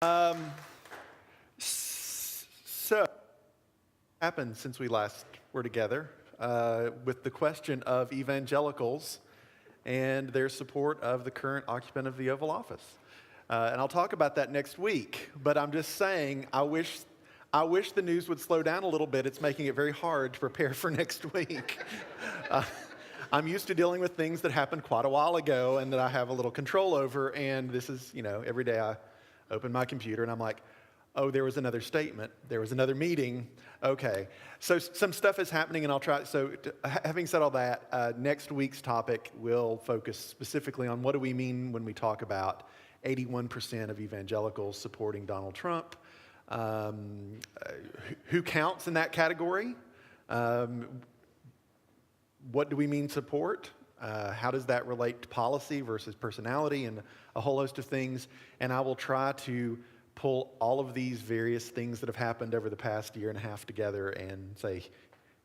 Um, so, happened since we last were together with the question of evangelicals and their support of the current occupant of the Oval Office. And I'll talk about that next week, but I'm just saying I wish the news would slow down a little bit. It's making it very hard to prepare for next week. I'm used to dealing with things that happened quite a while ago and that I have a little control over, and this is, every day I open my computer and I'm like, oh, there was another statement. There was another meeting. Okay. So some stuff is happening, and I'll try. So having said all that, next week's topic will focus specifically on what do we mean when we talk about 81% of evangelicals supporting Donald Trump. Who counts in that category? What do we mean support? How does that relate to policy versus personality, and a whole host of things? And I will try to pull all of these various things that have happened over the past year and a half together and say,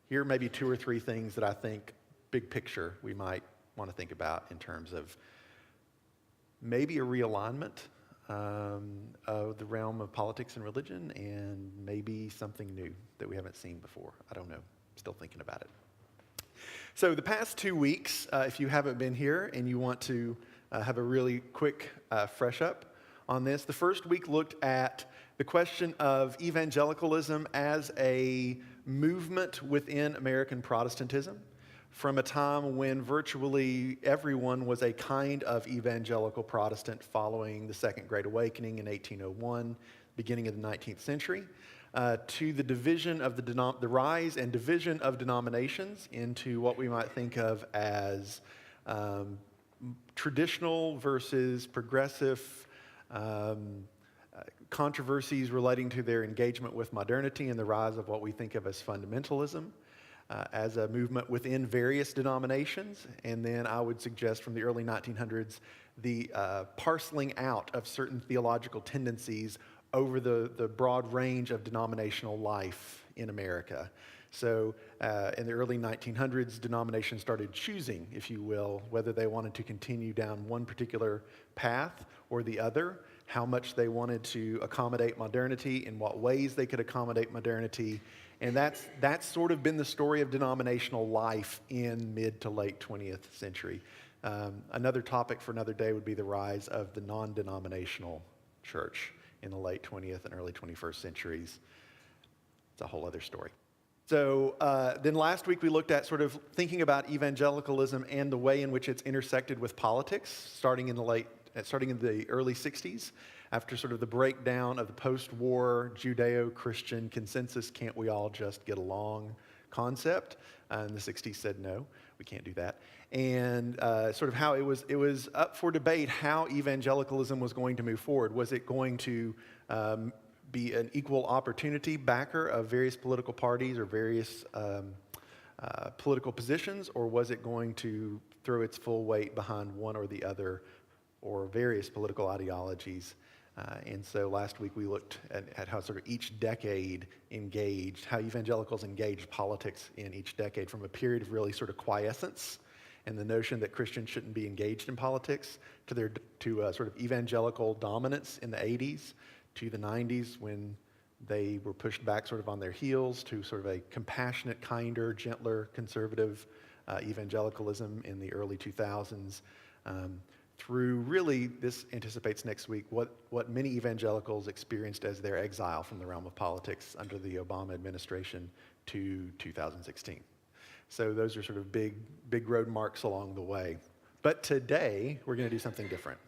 here are maybe two or three things that I think, big picture, we might want to think about in terms of maybe a realignment of the realm of politics and religion, and maybe something new that we haven't seen before. I don't know. Still thinking about it. So the past 2 weeks, if you haven't been here and you want to have a really quick fresh up on this, the first week looked at the question of evangelicalism as a movement within American Protestantism from a time when virtually everyone was a kind of evangelical Protestant following the Second Great Awakening in 1801, beginning of the 19th century. To the division of the rise and division of denominations into what we might think of as traditional versus progressive controversies relating to their engagement with modernity and the rise of what we think of as fundamentalism as a movement within various denominations. And then I would suggest from the early 1900s, the parceling out of certain theological tendencies over the broad range of denominational life in America. So in the early 1900s, denominations started choosing, if you will, whether they wanted to continue down one particular path or the other, how much they wanted to accommodate modernity, in what ways they could accommodate modernity. And that's sort of been the story of denominational life in mid to late 20th century. Another topic for another day would be the rise of the non-denominational church in the late 20th and early 21st centuries. It's a whole other story. So then last week we looked at sort of thinking about evangelicalism and the way in which it's intersected with politics, starting in the early 60s, after sort of the breakdown of the post-war Judeo-Christian consensus, can't we all just get along concept. And the 60s said, no, we can't do that. And sort of how it was up for debate how evangelicalism was going to move forward. Was it going to be an equal opportunity backer of various political parties or various political positions, or was it going to throw its full weight behind one or the other or various political ideologies? And so last week we looked at how sort of each decade engaged, how evangelicals engaged politics in each decade, from a period of really sort of quiescence and the notion that Christians shouldn't be engaged in politics to sort of evangelical dominance in the 80s, to the 90s when they were pushed back sort of on their heels, to sort of a compassionate, kinder, gentler, conservative evangelicalism in the early 2000s. Through really, this anticipates next week, what many evangelicals experienced as their exile from the realm of politics under the Obama administration to 2016. So those are sort of big road marks along the way. But today, we're going to do something different.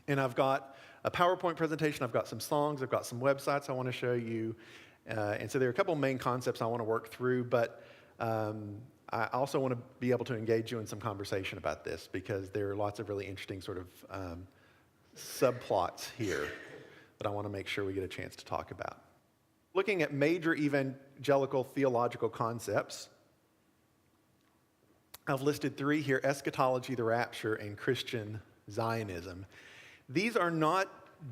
And I've got a PowerPoint presentation, I've got some songs, I've got some websites I want to show you. And so there are a couple main concepts I want to work through, but I also want to be able to engage you in some conversation about this, because there are lots of really interesting sort of subplots here that I want to make sure we get a chance to talk about. Looking at major evangelical theological concepts, I've listed three here: eschatology, the rapture, and Christian Zionism. These are not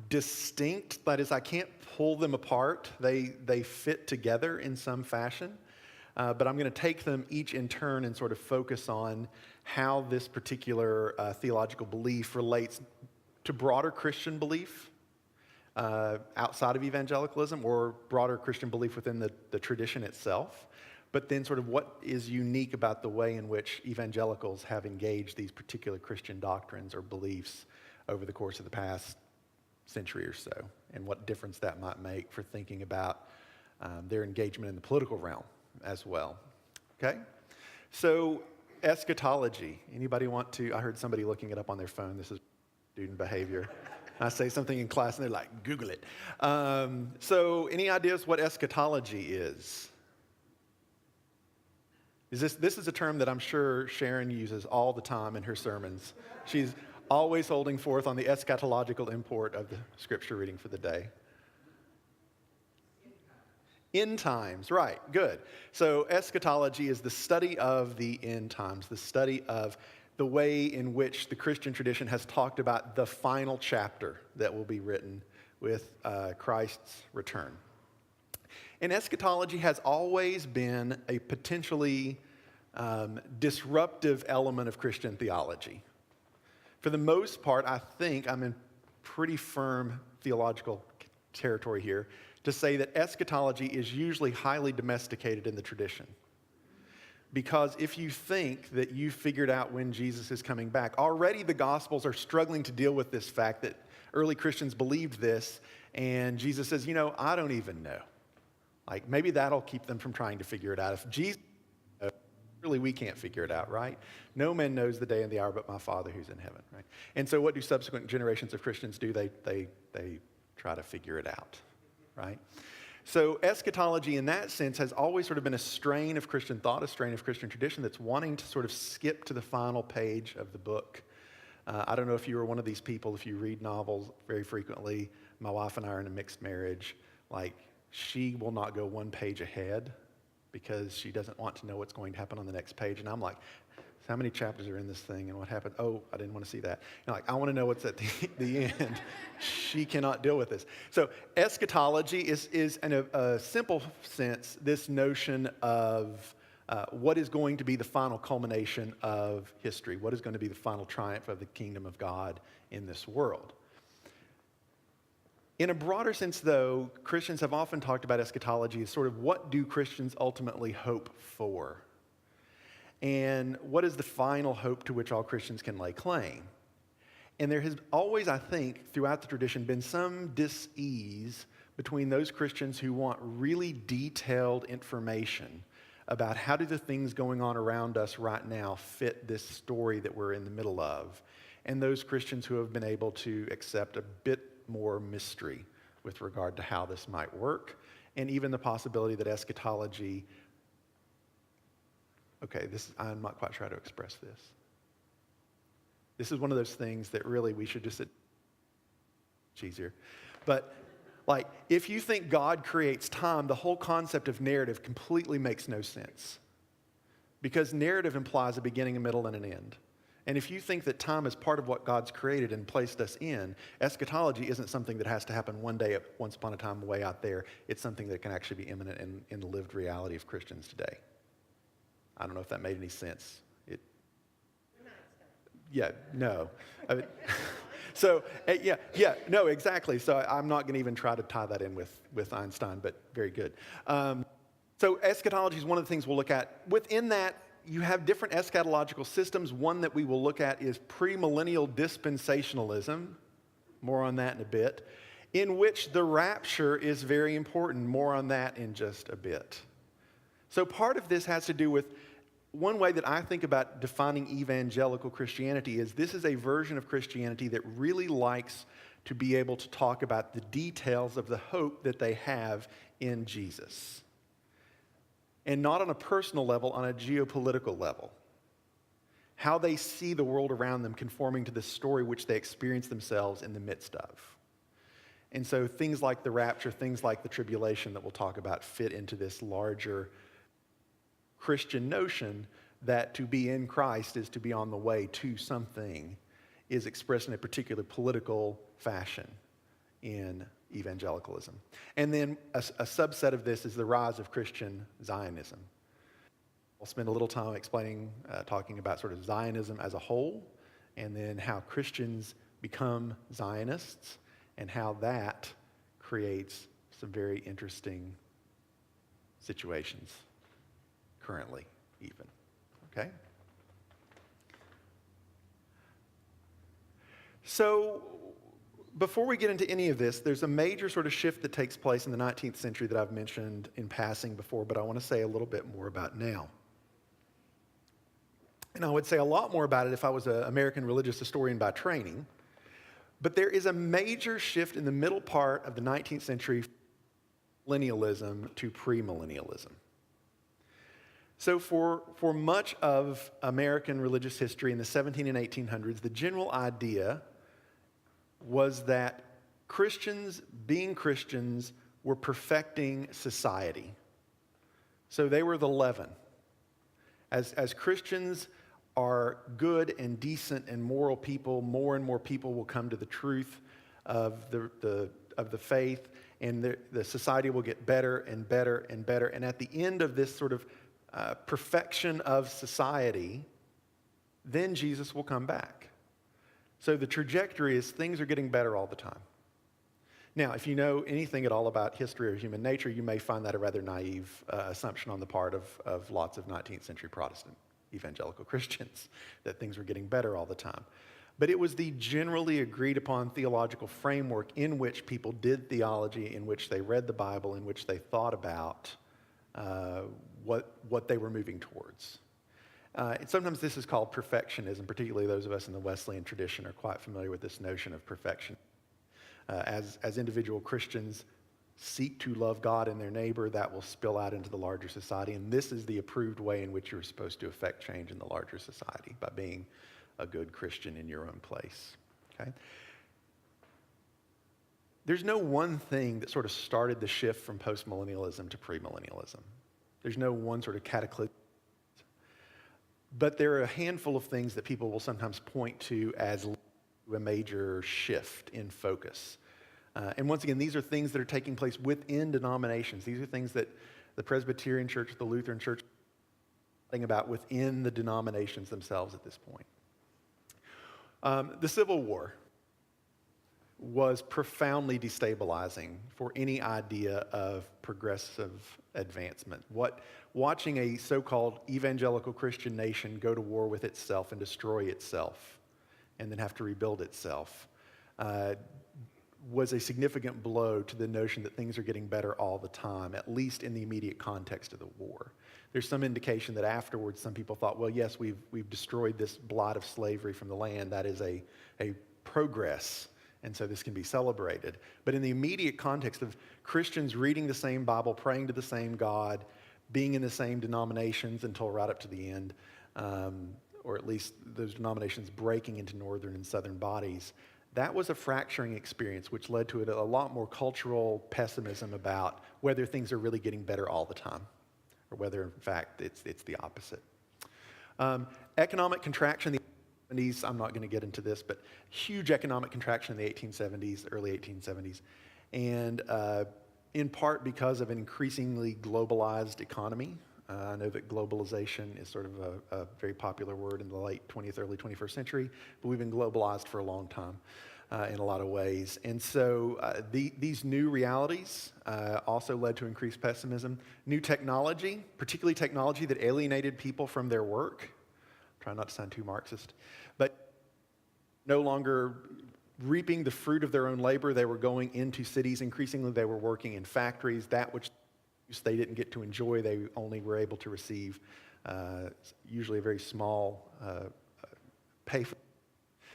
distinct, that is, I can't pull them apart. They fit together in some fashion. But I'm going to take them each in turn and sort of focus on how this particular theological belief relates to broader Christian belief, outside of evangelicalism or broader Christian belief within the tradition itself, but then sort of what is unique about the way in which evangelicals have engaged these particular Christian doctrines or beliefs over the course of the past century or so, and what difference that might make for thinking about their engagement in the political realm as well. Okay? So, eschatology. Anybody want to? I heard somebody looking it up on their phone. This is student behavior. I say something in class and they're like, Google it. So, any ideas what eschatology is? This is a term that I'm sure Sharon uses all the time in her sermons. She's always holding forth on the eschatological import of the scripture reading for the day. End times, right, good. So eschatology is the study of the end times, the study of the way in which the Christian tradition has talked about the final chapter that will be written with Christ's return. And eschatology has always been a potentially disruptive element of Christian theology. For the most part, I think I'm in pretty firm theological territory here to say that eschatology is usually highly domesticated in the tradition. Because if you think that you figured out when Jesus is coming back, already the Gospels are struggling to deal with this fact that early Christians believed this, and Jesus says, I don't even know. Like, maybe that'll keep them from trying to figure it out. If Jesus knows, really, we can't figure it out, right? No man knows the day and the hour but my Father who's in heaven, right? And so what do subsequent generations of Christians do? They try to figure it out, right? So eschatology in that sense has always sort of been a strain of Christian thought, a strain of Christian tradition that's wanting to sort of skip to the final page of the book. I don't know if you are one of these people, if you read novels very frequently. My wife and I are in a mixed marriage. Like, she will not go one page ahead because she doesn't want to know what's going to happen on the next page. And I'm like, how many chapters are in this thing and what happened? Oh, I didn't want to see that. I want to know what's at the end. She cannot deal with this. So eschatology is in a simple sense, this notion of what is going to be the final culmination of history, what is going to be the final triumph of the kingdom of God in this world. In a broader sense, though, Christians have often talked about eschatology as sort of what do Christians ultimately hope for? And what is the final hope to which all Christians can lay claim? And there has always, I think, throughout the tradition, been some dis-ease between those Christians who want really detailed information about how do the things going on around us right now fit this story that we're in the middle of, and those Christians who have been able to accept a bit more mystery with regard to how this might work, and even the possibility that eschatology, I'm not quite sure how to express this. This is one of those things that really we should just, it's easier. But if you think God creates time, the whole concept of narrative completely makes no sense. Because narrative implies a beginning, a middle, and an end. And if you think that time is part of what God's created and placed us in, eschatology isn't something that has to happen one day, once upon a time, way out there. It's something that can actually be imminent in the lived reality of Christians today. I don't know if that made any sense. No. No, exactly. So I'm not going to even try to tie that in with Einstein, but very good. So eschatology is one of the things we'll look at. Within that, you have different eschatological systems. One that we will look at is premillennial dispensationalism. More on that in a bit. In which the rapture is very important. More on that in just a bit. So part of this has to do with one way that I think about defining evangelical Christianity is this is a version of Christianity that really likes to be able to talk about the details of the hope that they have in Jesus. And not on a personal level, on a geopolitical level. How they see the world around them conforming to the story which they experience themselves in the midst of. And so things like the rapture, things like the tribulation that we'll talk about fit into this larger Christian notion that to be in Christ is to be on the way to something, is expressed in a particular political fashion in evangelicalism. And then a subset of this is the rise of Christian Zionism. I'll spend a little time talking about sort of Zionism as a whole, and then how Christians become Zionists, and how that creates some very interesting situations currently even, okay? So before we get into any of this, there's a major sort of shift that takes place in the 19th century that I've mentioned in passing before, but I want to say a little bit more about now. And I would say a lot more about it if I was an American religious historian by training. But there is a major shift in the middle part of the 19th century from millennialism to premillennialism. So for much of American religious history in the 17 and 1800s, the general idea was that Christians, being Christians, were perfecting society. So they were the leaven. As Christians are good and decent and moral people, more and more people will come to the truth of the faith, and the society will get better and better and better. And at the end of this sort of perfection of society, then Jesus will come back. So the trajectory is things are getting better all the time. Now, if you know anything at all about history or human nature, you may find that a rather naive assumption on the part of lots of 19th century Protestant evangelical Christians, that things were getting better all the time. But it was the generally agreed upon theological framework in which people did theology, in which they read the Bible, in which they thought about what they were moving towards. And sometimes this is called perfectionism, particularly those of us in the Wesleyan tradition are quite familiar with this notion of perfection. As individual Christians seek to love God and their neighbor, that will spill out into the larger society. And this is the approved way in which you're supposed to affect change in the larger society, by being a good Christian in your own place. Okay? There's no one thing that sort of started the shift from postmillennialism to premillennialism. There's no one sort of cataclysm. But there are a handful of things that people will sometimes point to as a major shift in focus. And once again, these are things that are taking place within denominations. These are things that the Presbyterian Church, the Lutheran Church, are talking about within the denominations themselves at this point. The Civil War was profoundly destabilizing for any idea of progressive advancement. Watching a so-called evangelical Christian nation go to war with itself and destroy itself and then have to rebuild itself was a significant blow to the notion that things are getting better all the time, at least in the immediate context of the war. There's some indication that afterwards some people thought, well, yes, we've destroyed this blot of slavery from the land. That is a progress, and so this can be celebrated. But in the immediate context of Christians reading the same Bible, praying to the same God, being in the same denominations until right up to the end, or at least those denominations breaking into northern and southern bodies, that was a fracturing experience, which led to a lot more cultural pessimism about whether things are really getting better all the time, or whether, in fact, it's the opposite. Economic contraction in the 1870s, I'm not going to get into this, but huge economic contraction in the 1870s, early 1870s, and in part because of an increasingly globalized economy. I know that globalization is sort of a very popular word in the late 20th, early 21st century, but we've been globalized for a long time in a lot of ways. And so these new realities also led to increased pessimism. New technology, particularly technology that alienated people from their work. Try not to sound too Marxist, but no longer reaping the fruit of their own labor. They were going into cities. Increasingly, they were working in factories. That which they didn't get to enjoy, they only were able to receive usually a very small pay.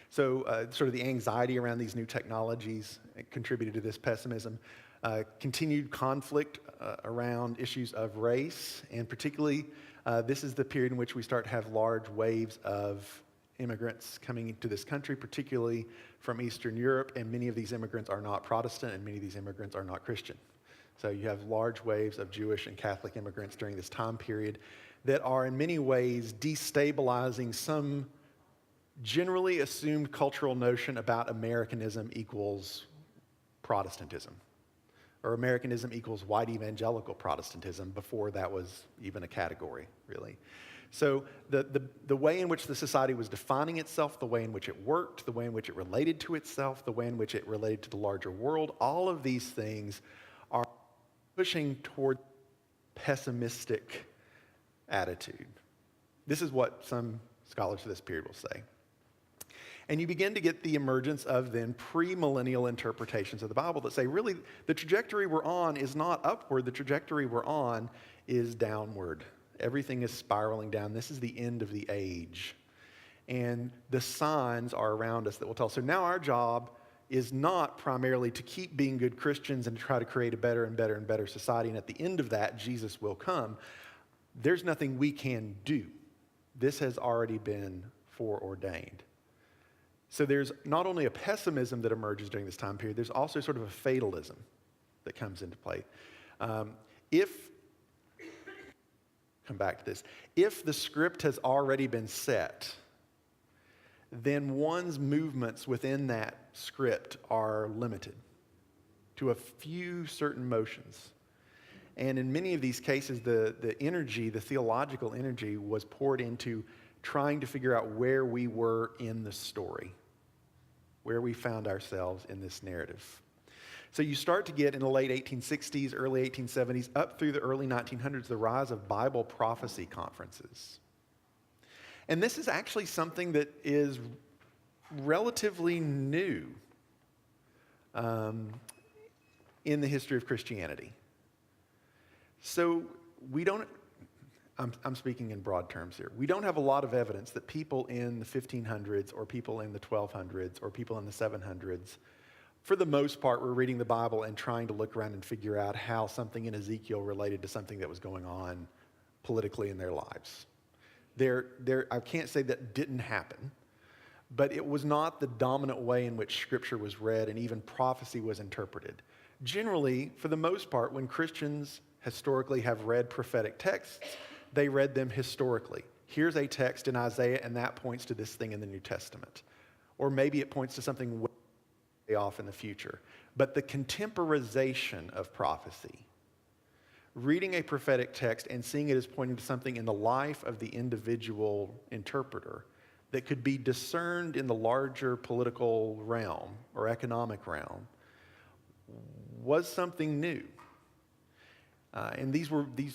So sort of the anxiety around these new technologies contributed to this pessimism. Continued conflict around issues of race, and particularly this is the period in which we start to have large waves of immigrants coming into this country, particularly from Eastern Europe, and many of these immigrants are not Protestant, and many of these immigrants are not Christian. So you have large waves of Jewish and Catholic immigrants during this time period that are in many ways destabilizing some generally assumed cultural notion about Americanism equals Protestantism, or Americanism equals white evangelical Protestantism before that was even a category, really. So the way in which the society was defining itself, the way in which it worked, the way in which it related to itself, the way in which it related to the larger world, all of these things are pushing toward pessimistic attitude. This is what some scholars of this period will say. And you begin to get the emergence of then premillennial interpretations of the Bible that say, really, the trajectory we're on is not upward. The trajectory we're on is downward. Everything is spiraling down. This is the end of the age. And the signs are around us that will tell. So now our job is not primarily to keep being good Christians and to try to create a better and better and better society. And at the end of that, Jesus will come. There's nothing we can do. This has already been foreordained. So there's not only a pessimism that emerges during this time period, there's also sort of a fatalism that comes into play. Come back to this, if the script has already been set, then one's movements within that script are limited to a few certain motions. And in many of these cases, the energy, the theological energy, was poured into trying to figure out where we were in the story, where we found ourselves in this narrative. So you start to get in the late 1860s, early 1870s, up through the early 1900s, the rise of Bible prophecy conferences. And this is actually something that is relatively new in the history of Christianity. So I'm speaking in broad terms here. We don't have a lot of evidence that people in the 1500s or people in the 1200s or people in the 700s, for the most part, were reading the Bible and trying to look around and figure out how something in Ezekiel related to something that was going on politically in their lives. I can't say that didn't happen, but it was not the dominant way in which Scripture was read and even prophecy was interpreted. Generally, for the most part, when Christians historically have read prophetic texts, they read them historically. Here's a text in Isaiah, and that points to this thing in the New Testament. Or maybe it points to something way off in the future. But the contemporization of prophecy, reading a prophetic text and seeing it as pointing to something in the life of the individual interpreter that could be discerned in the larger political realm or economic realm, was something new. And these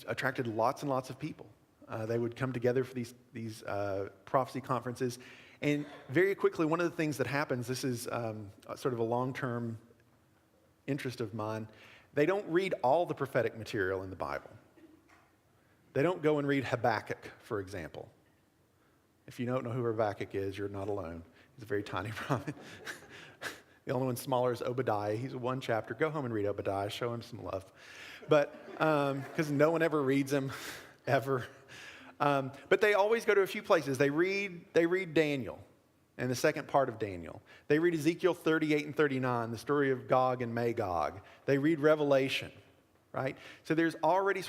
attracted lots and lots of people. They would come together for these prophecy conferences. And very quickly, one of the things that happens, this is sort of a long-term interest of mine, they don't read all the prophetic material in the Bible. They don't go and read Habakkuk, for example. If you don't know who Habakkuk is, you're not alone. He's a very tiny prophet. The only one smaller is Obadiah. He's one chapter. Go home and read Obadiah. Show him some love. But because no one ever reads him, ever. But they always go to a few places. They read Daniel and the second part of Daniel. They read Ezekiel 38 and 39, the story of Gog and Magog. They read Revelation, right? So there's already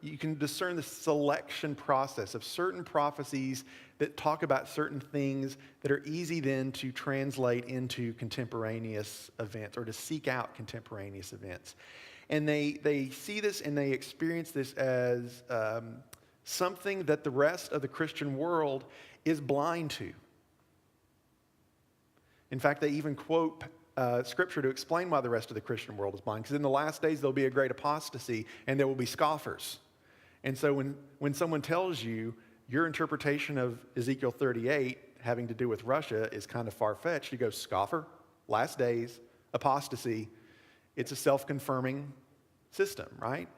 you can discern the selection process of certain prophecies that talk about certain things that are easy then to translate into contemporaneous events or to seek out contemporaneous events. And they see this and they experience this as something that the rest of the Christian world is blind to. In fact, they even quote Scripture to explain why the rest of the Christian world is blind. Because in the last days, there'll be a great apostasy and there will be scoffers. And so when someone tells you your interpretation of Ezekiel 38 having to do with Russia is kind of far-fetched, you go, scoffer, last days, apostasy. It's a self-confirming system, right?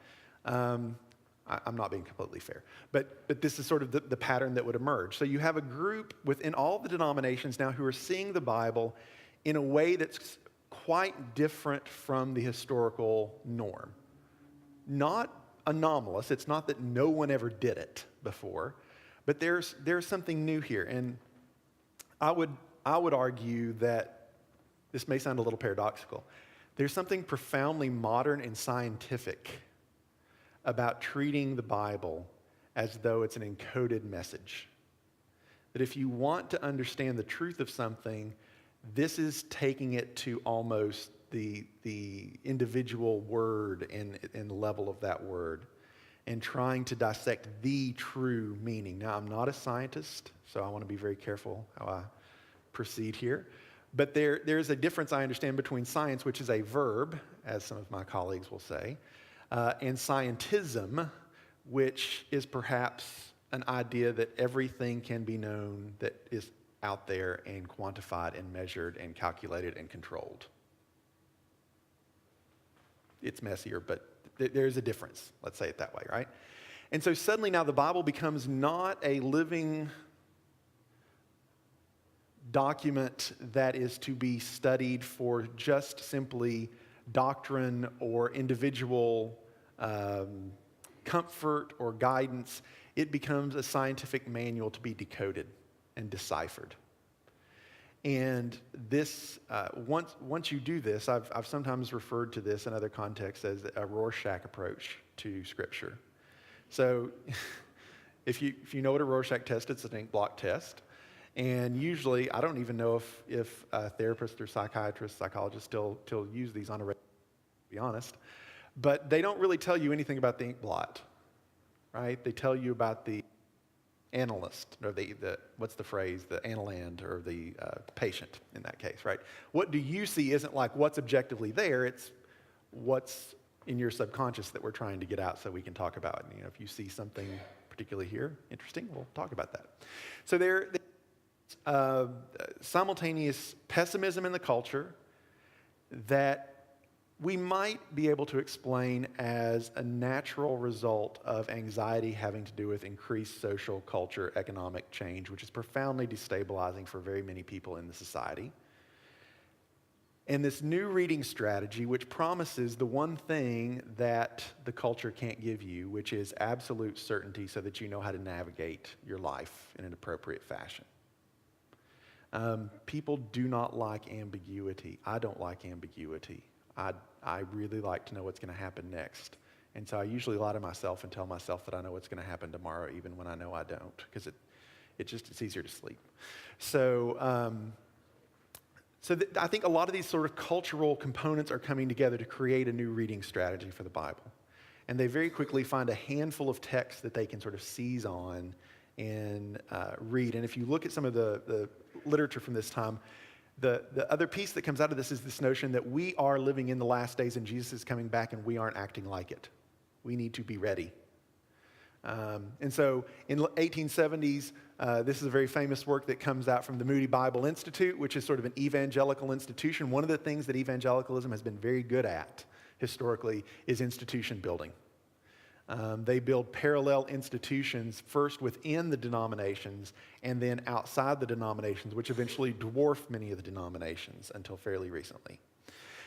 I'm not being completely fair. But this is sort of the pattern that would emerge. So you have a group within all the denominations now who are seeing the Bible in a way that's quite different from the historical norm. Not anomalous. It's not that no one ever did it before, but there's something new here. And I would argue that this may sound a little paradoxical. There's something profoundly modern and scientific about treating the Bible as though it's an encoded message. That if you want to understand the truth of something, this is taking it to almost the individual word and the level of that word. and trying to dissect the true meaning. Now, I'm not a scientist, so I want to be very careful how I proceed here. But there's a difference, I understand, between science, which is a verb, as some of my colleagues will say, and scientism, which is perhaps an idea that everything can be known that is out there and quantified and measured and calculated and controlled. It's messier, but there's a difference, let's say it that way, right? And so suddenly now the Bible becomes not a living document that is to be studied for just simply doctrine or individual comfort or guidance. It becomes a scientific manual to be decoded and deciphered. And this, once you do this, I've sometimes referred to this in other contexts as a Rorschach approach to Scripture. So if you know what a Rorschach test is, it's an ink blot test. And usually, I don't even know if therapists or psychiatrists, psychologists still use these on a regular basis, to be honest. But they don't really tell you anything about the ink blot, right? They tell you about the analyst, or the what's the phrase, the analand, or the patient in that case, right? What do you see isn't like what's objectively there, it's what's in your subconscious that we're trying to get out so we can talk about. And, if you see something particularly here, interesting, we'll talk about that. So there's simultaneous pessimism in the culture that we might be able to explain as a natural result of anxiety having to do with increased social, culture, economic change, which is profoundly destabilizing for very many people in the society. And this new reading strategy, which promises the one thing that the culture can't give you, which is absolute certainty so that you know how to navigate your life in an appropriate fashion. People do not like ambiguity. I don't like ambiguity. I really like to know what's going to happen next. And so I usually lie to myself and tell myself that I know what's going to happen tomorrow, even when I know I don't, because it's easier to sleep. So, I think a lot of these sort of cultural components are coming together to create a new reading strategy for the Bible. And they very quickly find a handful of texts that they can sort of seize on and read. And if you look at some of the literature from this time, the other piece that comes out of this is this notion that we are living in the last days and Jesus is coming back and we aren't acting like it. We need to be ready. And so in the 1870s, this is a very famous work that comes out from the Moody Bible Institute, which is sort of an evangelical institution. One of the things that evangelicalism has been very good at historically is institution building. They build parallel institutions first within the denominations and then outside the denominations, which eventually dwarf many of the denominations until fairly recently.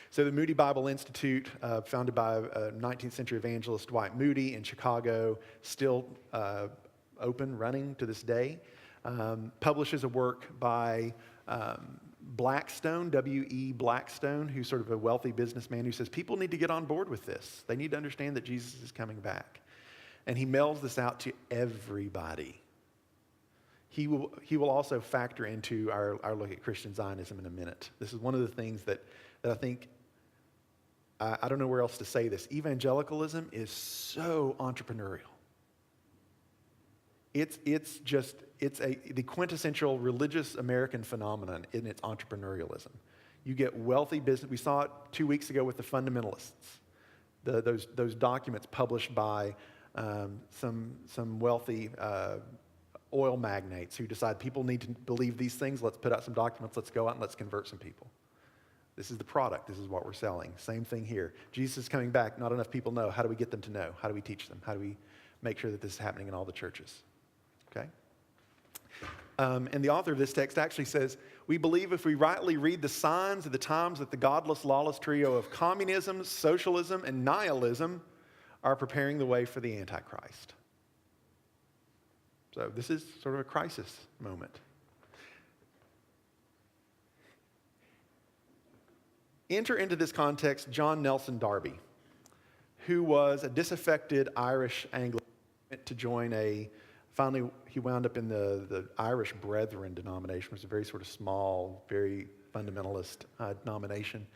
So the Moody Bible Institute, founded by 19th century evangelist Dwight Moody in Chicago, still open, running to this day, publishes a work by Blackstone, W.E. Blackstone, who's sort of a wealthy businessman who says people need to get on board with this. They need to understand that Jesus is coming back. And he mails this out to everybody. He will also factor into our look at Christian Zionism in a minute. This is one of the things that I think, I don't know where else to say this. Evangelicalism is so entrepreneurial. It's the quintessential religious American phenomenon in its entrepreneurialism. You get wealthy business. We saw it 2 weeks ago with the fundamentalists. Those documents published by some wealthy oil magnates who decide people need to believe these things. Let's put out some documents. Let's go out and let's convert some people. This is the product. This is what we're selling. Same thing here. Jesus is coming back. Not enough people know. How do we get them to know? How do we teach them? How do we make sure that this is happening in all the churches? Okay? And the author of this text actually says, we believe if we rightly read the signs of the times that the godless, lawless trio of communism, socialism, and nihilism are preparing the way for the Antichrist. So this is sort of a crisis moment. Enter into this context John Nelson Darby, who was a disaffected Irish Anglican, to join finally he wound up in the Irish Brethren denomination, which was a very sort of small, very fundamentalist denomination.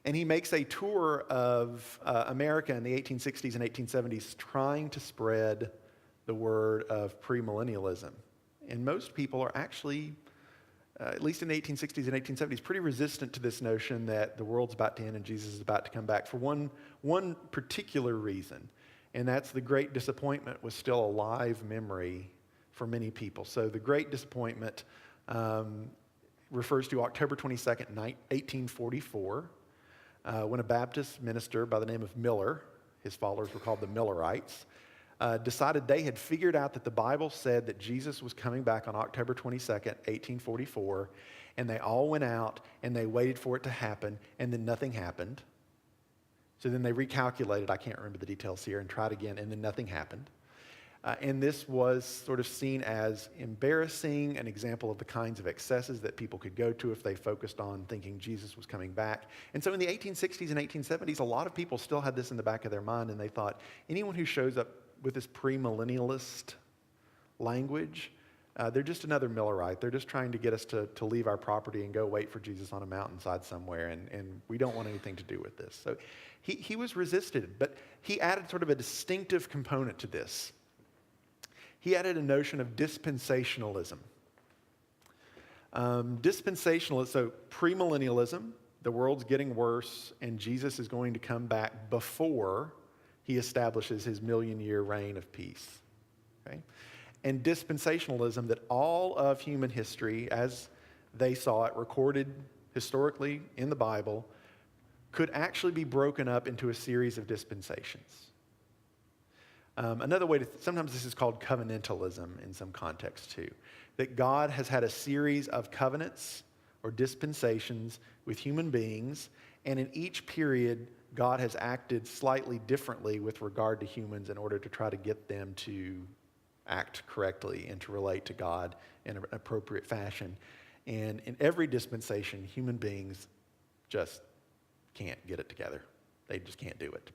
And he makes a tour of America in the 1860s and 1870s trying to spread the word of premillennialism. And most people are actually, at least in the 1860s and 1870s, pretty resistant to this notion that the world's about to end and Jesus is about to come back for one particular reason. And that's the Great Disappointment was still a live memory for many people. So the Great Disappointment refers to October 22nd, 1844, when a Baptist minister by the name of Miller, his followers were called the Millerites, decided they had figured out that the Bible said that Jesus was coming back on October 22nd, 1844, and they all went out and they waited for it to happen, and then nothing happened. So then they recalculated, I can't remember the details here, and tried again, and then nothing happened. And this was sort of seen as embarrassing, an example of the kinds of excesses that people could go to if they focused on thinking Jesus was coming back. And so in the 1860s and 1870s, a lot of people still had this in the back of their mind, and they thought, anyone who shows up with this premillennialist language, they're just another Millerite. They're just trying to get us to leave our property and go wait for Jesus on a mountainside somewhere, and we don't want anything to do with this. So he was resisted, but he added sort of a distinctive component to this. He added a notion of dispensationalism. So premillennialism, the world's getting worse, and Jesus is going to come back before he establishes his million-year reign of peace. Okay? And dispensationalism, that all of human history, as they saw it recorded historically in the Bible, could actually be broken up into a series of dispensations. Another way sometimes this is called covenantalism in some contexts too, that God has had a series of covenants or dispensations with human beings, and in each period, God has acted slightly differently with regard to humans in order to try to get them to act correctly and to relate to God in an appropriate fashion. And in every dispensation, human beings just can't get it together. They just can't do it.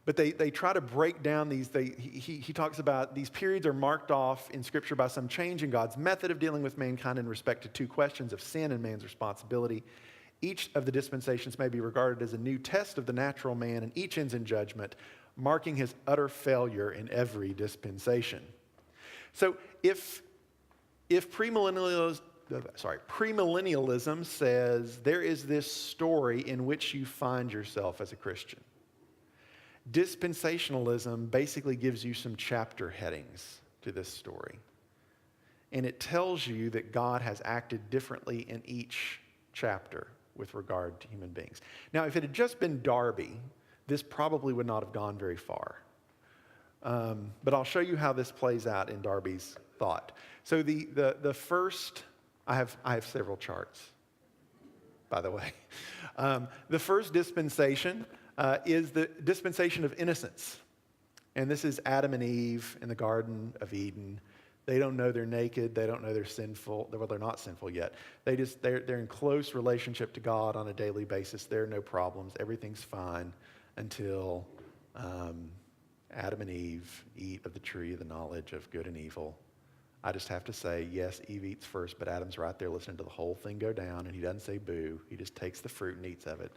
But they try to break down these. He talks about these periods are marked off in Scripture by some change in God's method of dealing with mankind in respect to two questions of sin and man's responsibility. Each of the dispensations may be regarded as a new test of the natural man, and each ends in judgment, marking his utter failure in every dispensation. So if premillennialism says there is this story in which you find yourself as a Christian, dispensationalism basically gives you some chapter headings to this story. And it tells you that God has acted differently in each chapter with regard to human beings. Now, if it had just been Darby, this probably would not have gone very far. But I'll show you how this plays out in Darby's thought. So the first, I have several charts, by the way. The first dispensation is the dispensation of innocence. And this is Adam and Eve in the Garden of Eden. They don't know they're naked. They don't know they're sinful. Well, they're not sinful yet. They're in close relationship to God on a daily basis. There are no problems. Everything's fine until Adam and Eve eat of the tree of the knowledge of good and evil. I just have to say, yes, Eve eats first, but Adam's right there listening to the whole thing go down, and he doesn't say boo. He just takes the fruit and eats of it.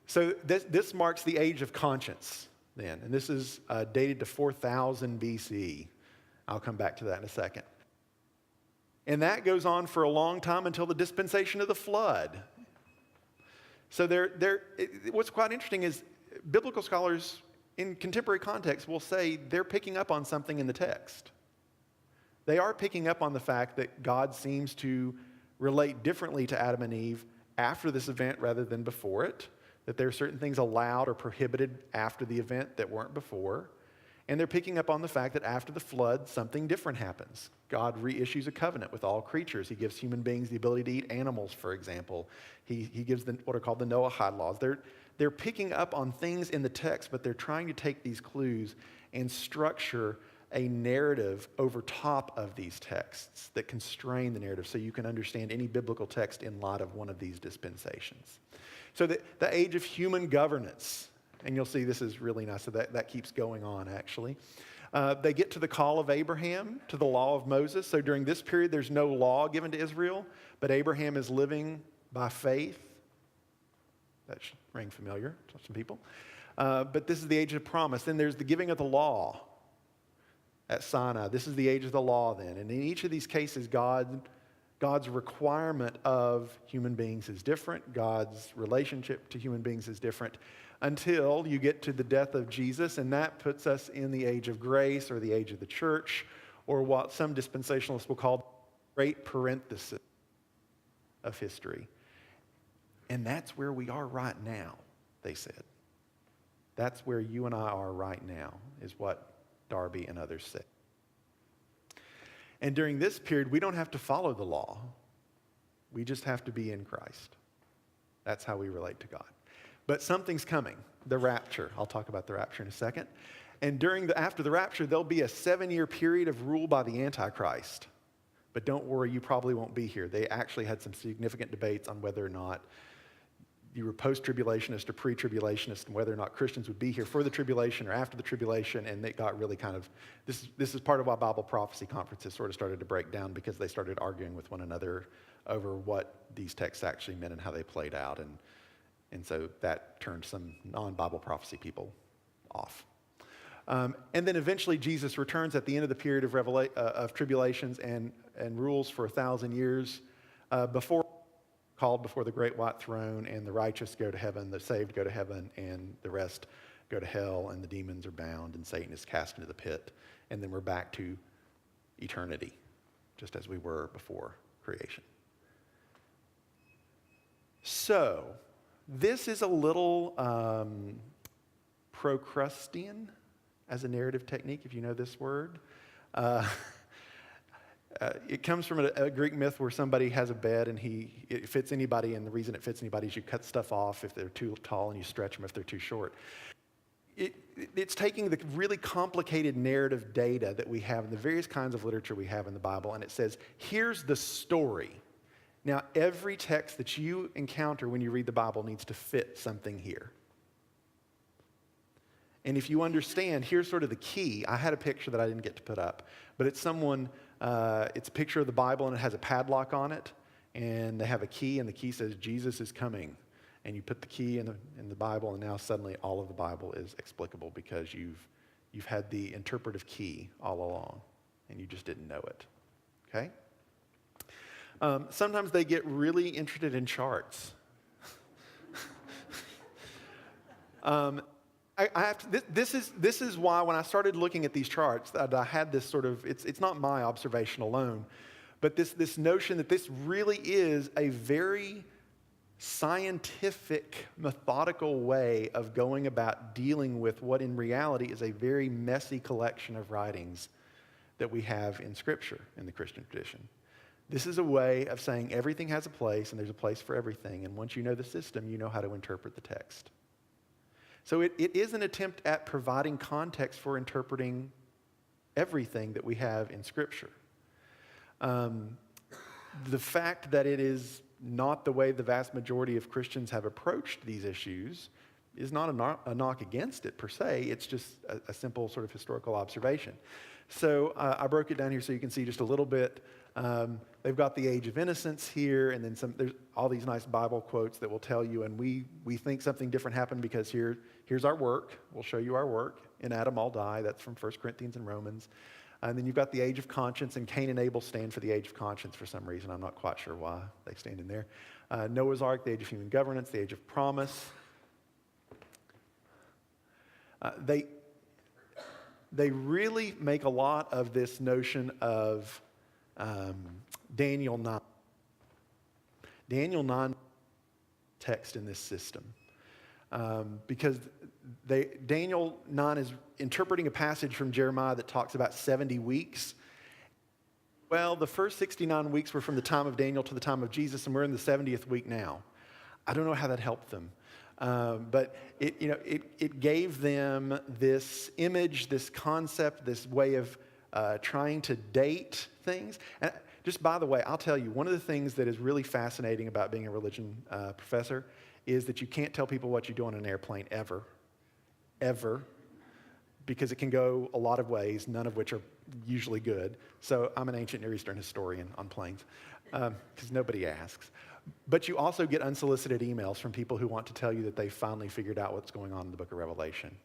So this marks the age of conscience then, and this is dated to 4000 BC. I'll come back to that in a second. And that goes on for a long time until the dispensation of the flood. So what's quite interesting is biblical scholars in contemporary context will say they're picking up on something in the text. They are picking up on the fact that God seems to relate differently to Adam and Eve after this event rather than before it, that there are certain things allowed or prohibited after the event that weren't before. And they're picking up on the fact that after the flood, something different happens. God reissues a covenant with all creatures. He gives human beings the ability to eat animals, for example. He gives what are called the Noahide laws. They're picking up on things in the text, but they're trying to take these clues and structure a narrative over top of these texts that constrain the narrative so you can understand any biblical text in light of one of these dispensations. So the age of human governance, and you'll see this is really nice, so that keeps going on actually. They get to the call of Abraham, to the law of Moses. So during this period, there's no law given to Israel, but Abraham is living by faith. That should ring familiar to some people. But this is the age of promise. Then there's the giving of the law at Sinai. This is the age of the law then. And in each of these cases, God's requirement of human beings is different. God's relationship to human beings is different until you get to the death of Jesus, and that puts us in the age of grace or the age of the church, or what some dispensationalists will call great parenthesis of history. And that's where we are right now, they said. That's where you and I are right now, is what Darby and others said. And during this period, we don't have to follow the law. We just have to be in Christ. That's how we relate to God. But something's coming, the rapture. I'll talk about the rapture in a second. And after the rapture, there'll be a 7-year period of rule by the Antichrist. But don't worry, you probably won't be here. They actually had some significant debates on whether or not you were post-tribulationist or pre-tribulationist, and whether or not Christians would be here for the tribulation or after the tribulation, and it got really kind of, this is part of why Bible prophecy conferences sort of started to break down, because they started arguing with one another over what these texts actually meant and how they played out, and so that turned some non-Bible prophecy people off. And then eventually Jesus returns at the end of the period of tribulations and rules for 1,000 years called before the great white throne, and the righteous go to heaven, the saved go to heaven, and the rest go to hell, and the demons are bound, and Satan is cast into the pit. And then we're back to eternity, just as we were before creation. So, this is a little Procrustean as a narrative technique, if you know this word. It comes from a Greek myth where somebody has a bed and it fits anybody, and the reason it fits anybody is you cut stuff off if they're too tall and you stretch them if they're too short. It's taking the really complicated narrative data that we have in the various kinds of literature we have in the Bible, and it says, here's the story. Now, every text that you encounter when you read the Bible needs to fit something here. And if you understand, here's sort of the key. I had a picture that I didn't get to put up, but it's it's a picture of the Bible, and it has a padlock on it, and they have a key, and the key says, Jesus is coming. And you put the key in the Bible, and now suddenly all of the Bible is explicable because you've had the interpretive key all along, and you just didn't know it. Okay? Sometimes they get really interested in charts. This is why when I started looking at these charts, that I had this sort of, it's not my observation alone, but this notion that this really is a very scientific, methodical way of going about dealing with what in reality is a very messy collection of writings that we have in Scripture in the Christian tradition. This is a way of saying everything has a place, and there's a place for everything, and once you know the system, you know how to interpret the text. So it is an attempt at providing context for interpreting everything that we have in Scripture. The fact that it is not the way the vast majority of Christians have approached these issues is not a knock against it per se. It's just a simple sort of historical observation. So I broke it down here so you can see just a little bit. They've got the age of innocence here, and then there's all these nice Bible quotes that will tell you, and we think something different happened because here's our work. We'll show you our work. In Adam all die. That's from 1 Corinthians and Romans. And then you've got the age of conscience, and Cain and Abel stand for the age of conscience for some reason. I'm not quite sure why they stand in there. Noah's Ark, the age of human governance, the age of promise. They really make a lot of this notion of Daniel 9. Daniel 9 text in this system. Because Daniel 9 is interpreting a passage from Jeremiah that talks about 70 weeks. Well, the first 69 weeks were from the time of Daniel to the time of Jesus, and we're in the 70th week now. I don't know how that helped them. But it gave them this image, this concept, this way of trying to date things. And just by the way, I'll tell you, one of the things that is really fascinating about being a religion professor is that you can't tell people what you do on an airplane ever, because it can go a lot of ways, none of which are usually good. So I'm an ancient Near Eastern historian on planes, because nobody asks. But you also get unsolicited emails from people who want to tell you that they finally figured out what's going on in the book of Revelation.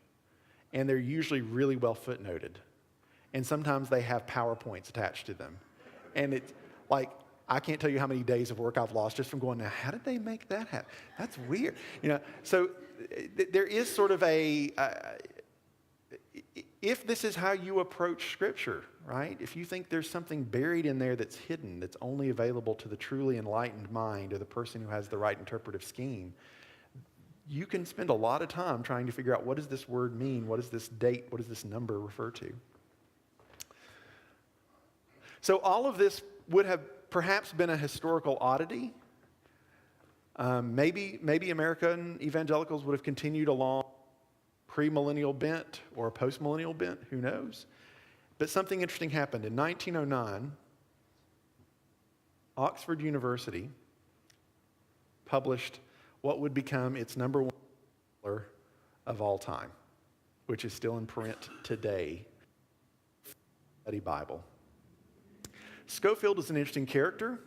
And they're usually really well footnoted. And sometimes they have PowerPoints attached to them. And it's like, I can't tell you how many days of work I've lost just from going, now, how did they make that happen? That's weird. So there is sort of if this is how you approach Scripture, right? If you think there's something buried in there that's hidden, that's only available to the truly enlightened mind or the person who has the right interpretive scheme, you can spend a lot of time trying to figure out, what does this word mean? What does this date? What does this number refer to? So all of this would have perhaps been a historical oddity. Maybe American evangelicals would have continued along pre-millennial bent or a post-millennial bent, who knows? But something interesting happened. In 1909, Oxford University published what would become its number one bestseller of all time, which is still in print today, Study Bible. Schofield is an interesting character.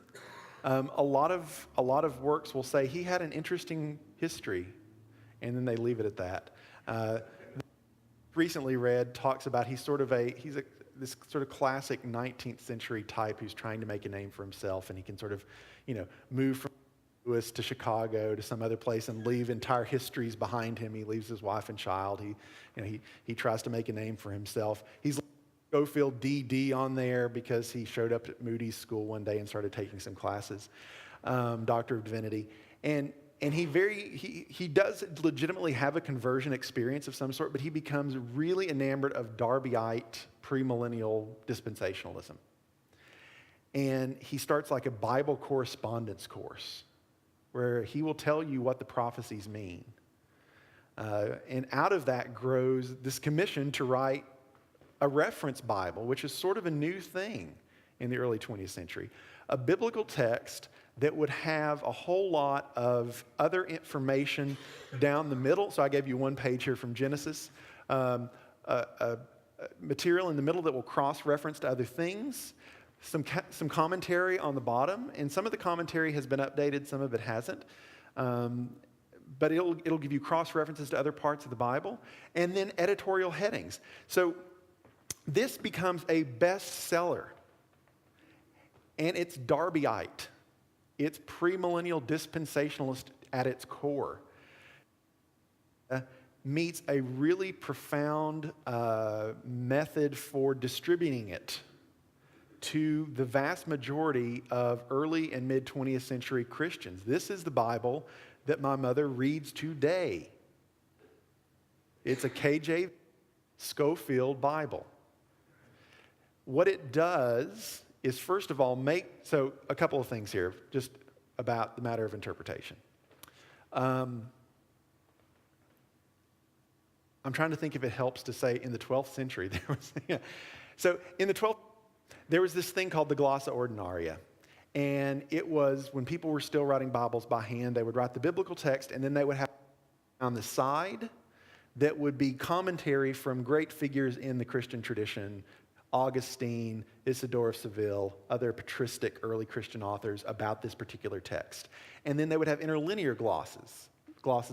A lot of works will say he had an interesting history, and then they leave it at that. Recently read talks about he's this sort of classic 19th century type who's trying to make a name for himself, and he can sort of, move from Louis to Chicago to some other place and leave entire histories behind him. He leaves his wife and child. He tries to make a name for himself. He's Schofield DD on there because he showed up at Moody's school one day and started taking some classes, Doctor of Divinity, and he does legitimately have a conversion experience of some sort, but he becomes really enamored of Darbyite premillennial dispensationalism, and he starts like a Bible correspondence course where he will tell you what the prophecies mean, and out of that grows this commission to write a reference Bible, which is sort of a new thing in the early 20th century. A biblical text that would have a whole lot of other information down the middle. So I gave you one page here from Genesis. Material in the middle that will cross-reference to other things. Some commentary on the bottom. And some of the commentary has been updated, some of it hasn't. But it'll give you cross-references to other parts of the Bible. And then editorial headings. So this becomes a bestseller, and it's Darbyite. It's premillennial dispensationalist at its core. Meets a really profound method for distributing it to the vast majority of early and mid-20th century Christians. This is the Bible that my mother reads today. It's a KJ Schofield Bible. What it does is, first of all, so a couple of things here, just about the matter of interpretation. I'm trying to think if it helps to say in the 12th century, there was this thing called the Glossa Ordinaria. And it was when people were still writing Bibles by hand, they would write the biblical text, and then they would have on the side that would be commentary from great figures in the Christian tradition, Augustine, Isidore of Seville, other patristic early Christian authors about this particular text. And then they would have interlinear glosses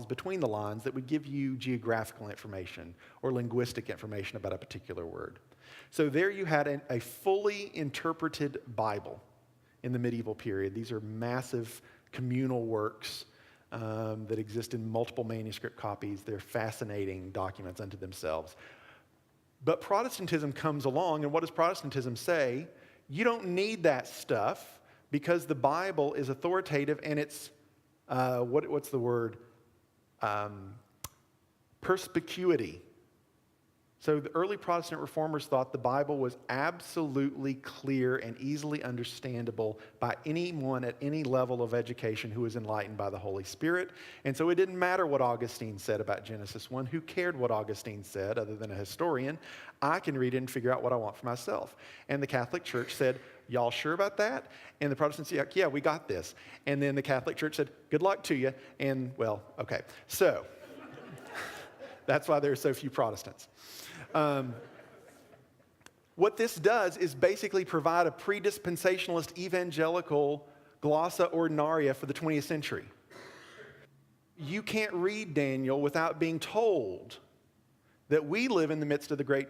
between the lines that would give you geographical information or linguistic information about a particular word. So there you had a fully interpreted Bible in the medieval period. These are massive communal works that exist in multiple manuscript copies. They're fascinating documents unto themselves. But Protestantism comes along, and what does Protestantism say? You don't need that stuff because the Bible is authoritative, and it's, what's the word? Perspicuity. So the early Protestant reformers thought the Bible was absolutely clear and easily understandable by anyone at any level of education who was enlightened by the Holy Spirit. And so it didn't matter what Augustine said about Genesis 1. Who cared what Augustine said other than a historian? I can read it and figure out what I want for myself. And the Catholic Church said, y'all sure about that? And the Protestants said, yeah, we got this. And then the Catholic Church said, good luck to you. And, well, okay. So that's why there are so few Protestants. What this does is basically provide a pre-dispensationalist evangelical glossa ordinaria for the 20th century. You can't read Daniel without being told that we live in the midst of the great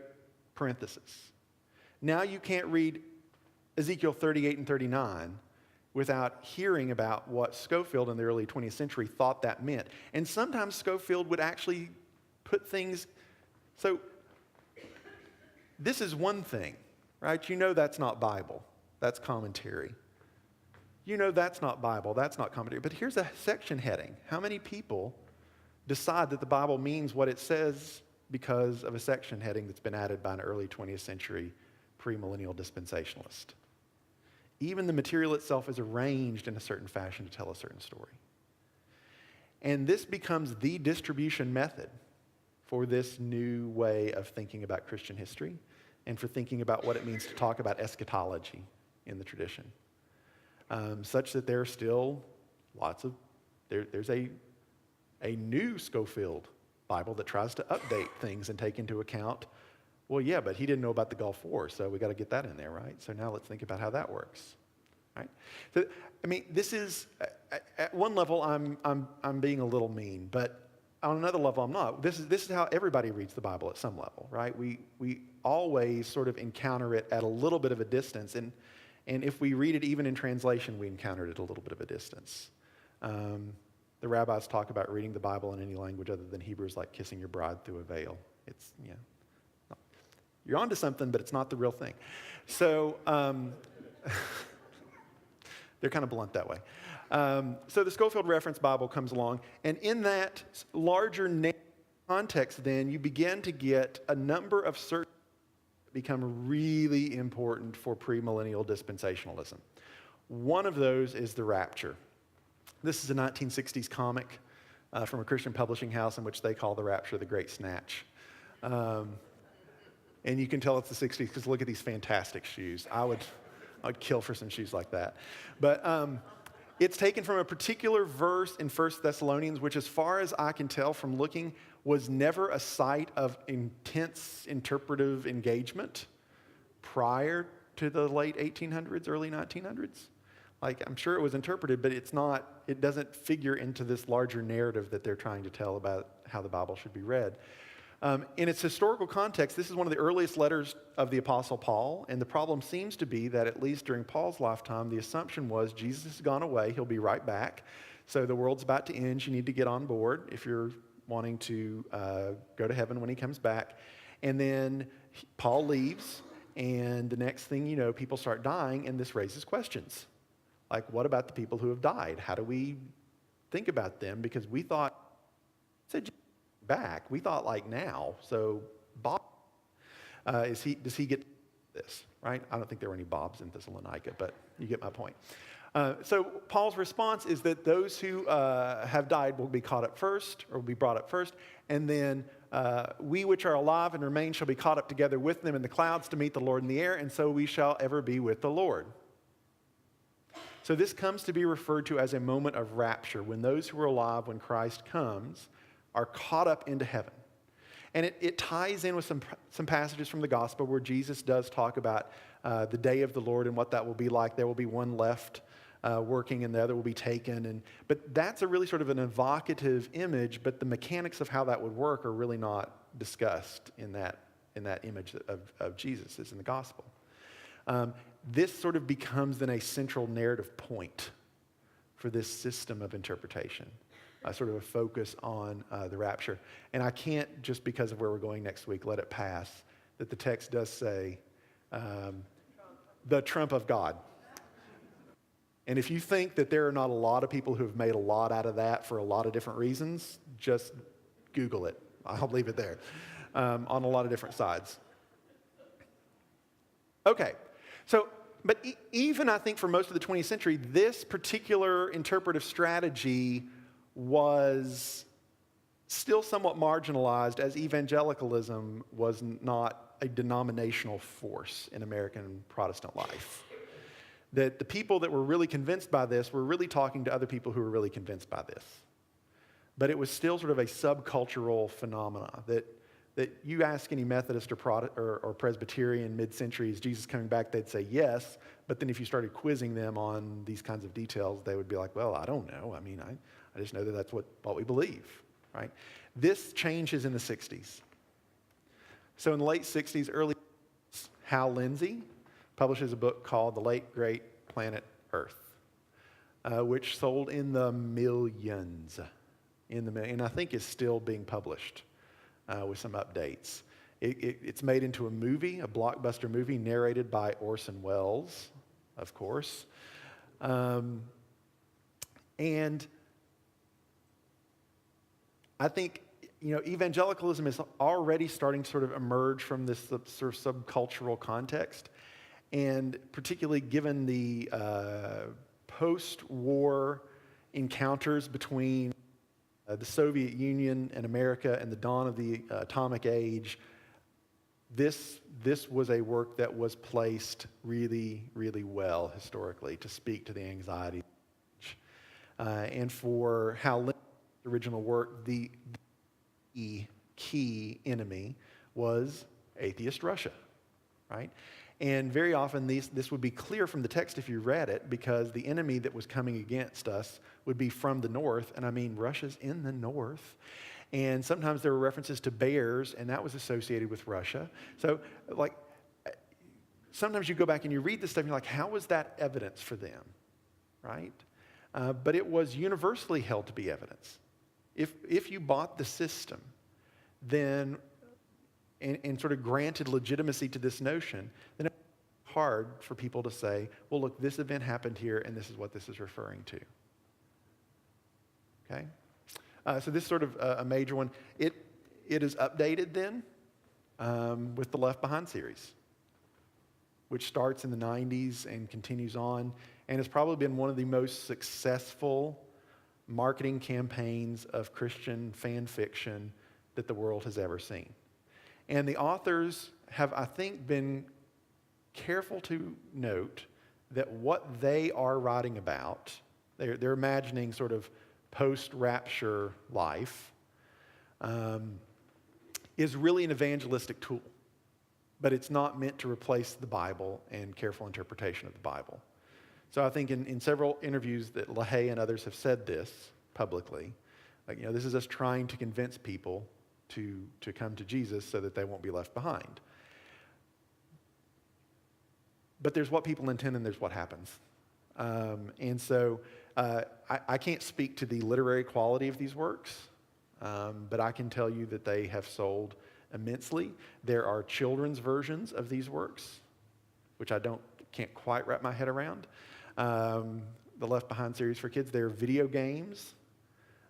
parenthesis. Now you can't read Ezekiel 38 and 39 without hearing about what Schofield in the early 20th century thought that meant. And sometimes Schofield would actually put things, so this is one thing, right? You know that's not Bible, that's commentary. You know that's not Bible, that's not commentary. But here's a section heading. How many people decide that the Bible means what it says because of a section heading that's been added by an early 20th century premillennial dispensationalist? Even the material itself is arranged in a certain fashion to tell a certain story. And this becomes the distribution method for this new way of thinking about Christian history and for thinking about what it means to talk about eschatology in the tradition. Such that there are still there's a new Schofield Bible that tries to update things and take into account, well, yeah, but he didn't know about the Gulf War, so we got to get that in there, right? So now let's think about how that works, right? So, I mean, this is, at one level, I'm being a little mean, but on another level, I'm not. This is how everybody reads the Bible at some level, right? We always sort of encounter it at a little bit of a distance, and if we read it even in translation, we encounter it at a little bit of a distance. The rabbis talk about reading the Bible in any language other than Hebrew is like kissing your bride through a veil. It's, you're onto something, but it's not the real thing. So they're kind of blunt that way. So the Schofield Reference Bible comes along, and in that larger context, then, you begin to get a number of certain become really important for premillennial dispensationalism. One of those is the rapture. This is a 1960s comic from a Christian publishing house in which they call the rapture the Great Snatch. And you can tell it's the 60s because look at these fantastic shoes. I'd kill for some shoes like that. But it's taken from a particular verse in 1 Thessalonians, which as far as I can tell from looking, was never a site of intense interpretive engagement prior to the late 1800s, early 1900s. Like, I'm sure it was interpreted, but it doesn't figure into this larger narrative that they're trying to tell about how the Bible should be read. In its historical context, this is one of the earliest letters of the Apostle Paul, and the problem seems to be that at least during Paul's lifetime, the assumption was Jesus has gone away, he'll be right back, so the world's about to end, you need to get on board if you're wanting to go to heaven when he comes back. And then Paul leaves, and the next thing you know, people start dying, and this raises questions. Like, what about the people who have died? How do we think about them? Because we thought, said back. We thought like now. So Bob, does he get this, right? I don't think there were any Bobs in Thessalonica, but you get my point. So Paul's response is that those who have died will be caught up first, or will be brought up first, and then we which are alive and remain shall be caught up together with them in the clouds to meet the Lord in the air, and so we shall ever be with the Lord. So this comes to be referred to as a moment of rapture, when those who are alive when Christ comes are caught up into heaven. And it ties in with some passages from the gospel where Jesus does talk about the day of the Lord and what that will be like. There will be one left working and the other will be taken. But that's a really sort of an evocative image, but the mechanics of how that would work are really not discussed in that image of Jesus as in the gospel. This sort of becomes then a central narrative point for this system of interpretation, sort of a focus on the rapture. And I can't, just because of where we're going next week, let it pass that the text does say the trump of God. And if you think that there are not a lot of people who have made a lot out of that for a lot of different reasons, just Google it. I'll leave it there on a lot of different sides. Okay. So, but even I think for most of the 20th century, this particular interpretive strategy was still somewhat marginalized, as evangelicalism was not a denominational force in American Protestant life. That the people that were really convinced by this were really talking to other people who were really convinced by this. But it was still sort of a subcultural phenomena that that you ask any Methodist or Presbyterian mid-century, is Jesus coming back? They'd say yes. But then if you started quizzing them on these kinds of details, they would be like, well, I don't know. I mean, I just know that that's what we believe, right? This changes in the 60s. So in the late 60s, early 60s, Hal Lindsey publishes a book called The Late Great Planet Earth, which sold in the millions, and I think is still being published with some updates. It's made into a movie, a blockbuster movie, narrated by Orson Welles, of course. And I think, evangelicalism is already starting to sort of emerge from this sort of subcultural context. And particularly given the post-war encounters between the Soviet Union and America and the dawn of the atomic age, this was a work that was placed really, really well historically to speak to the anxiety. And for Hal Lindsey's original work, the key enemy was atheist Russia, right? And very often this would be clear from the text if you read it, because the enemy that was coming against us would be from the north, and I mean Russia's in the north. And sometimes there were references to bears, and that was associated with Russia. So, sometimes you go back and you read this stuff, and you're like, how was that evidence for them, right? But it was universally held to be evidence. If you bought the system, then and sort of granted legitimacy to this notion, then it's hard for people to say, well, look, this event happened here, and this is what this is referring to. Okay? So this is sort of a major one. It is updated then with the Left Behind series, which starts in the 90s and continues on, and has probably been one of the most successful marketing campaigns of Christian fan fiction that the world has ever seen. And the authors have, I think, been careful to note that what they are writing about, they're imagining sort of post-rapture life, is really an evangelistic tool. But it's not meant to replace the Bible and careful interpretation of the Bible. So I think in several interviews that LaHaye and others have said this publicly, this is us trying to convince people to come to Jesus so that they won't be left behind. But there's what people intend and there's what happens. And so I can't speak to the literary quality of these works, but I can tell you that they have sold immensely. There are children's versions of these works, which I can't quite wrap my head around. The Left Behind series for kids. There are video games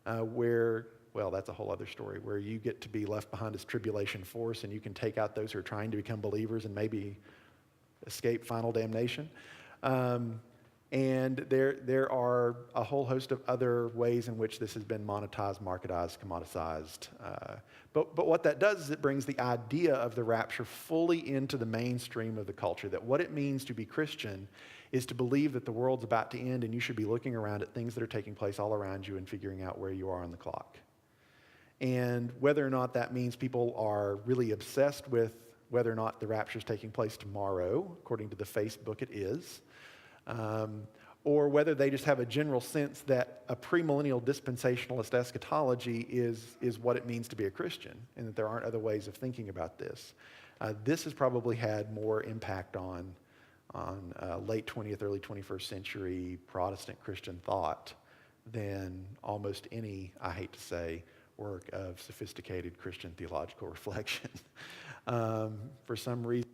where, well, that's a whole other story, where you get to be left behind as tribulation force, and you can take out those who are trying to become believers and maybe escape final damnation. And there are a whole host of other ways in which this has been monetized, marketized, commoditized. But what that does is it brings the idea of the rapture fully into the mainstream of the culture, that what it means to be Christian is to believe that the world's about to end and you should be looking around at things that are taking place all around you and figuring out where you are on the clock. And whether or not that means people are really obsessed with whether or not the rapture is taking place tomorrow, according to the Facebook it is, or whether they just have a general sense that a premillennial dispensationalist eschatology is what it means to be a Christian, and that there aren't other ways of thinking about this. This has probably had more impact on late 20th, early 21st century Protestant Christian thought than almost any, I hate to say, work of sophisticated Christian theological reflection. For some reason,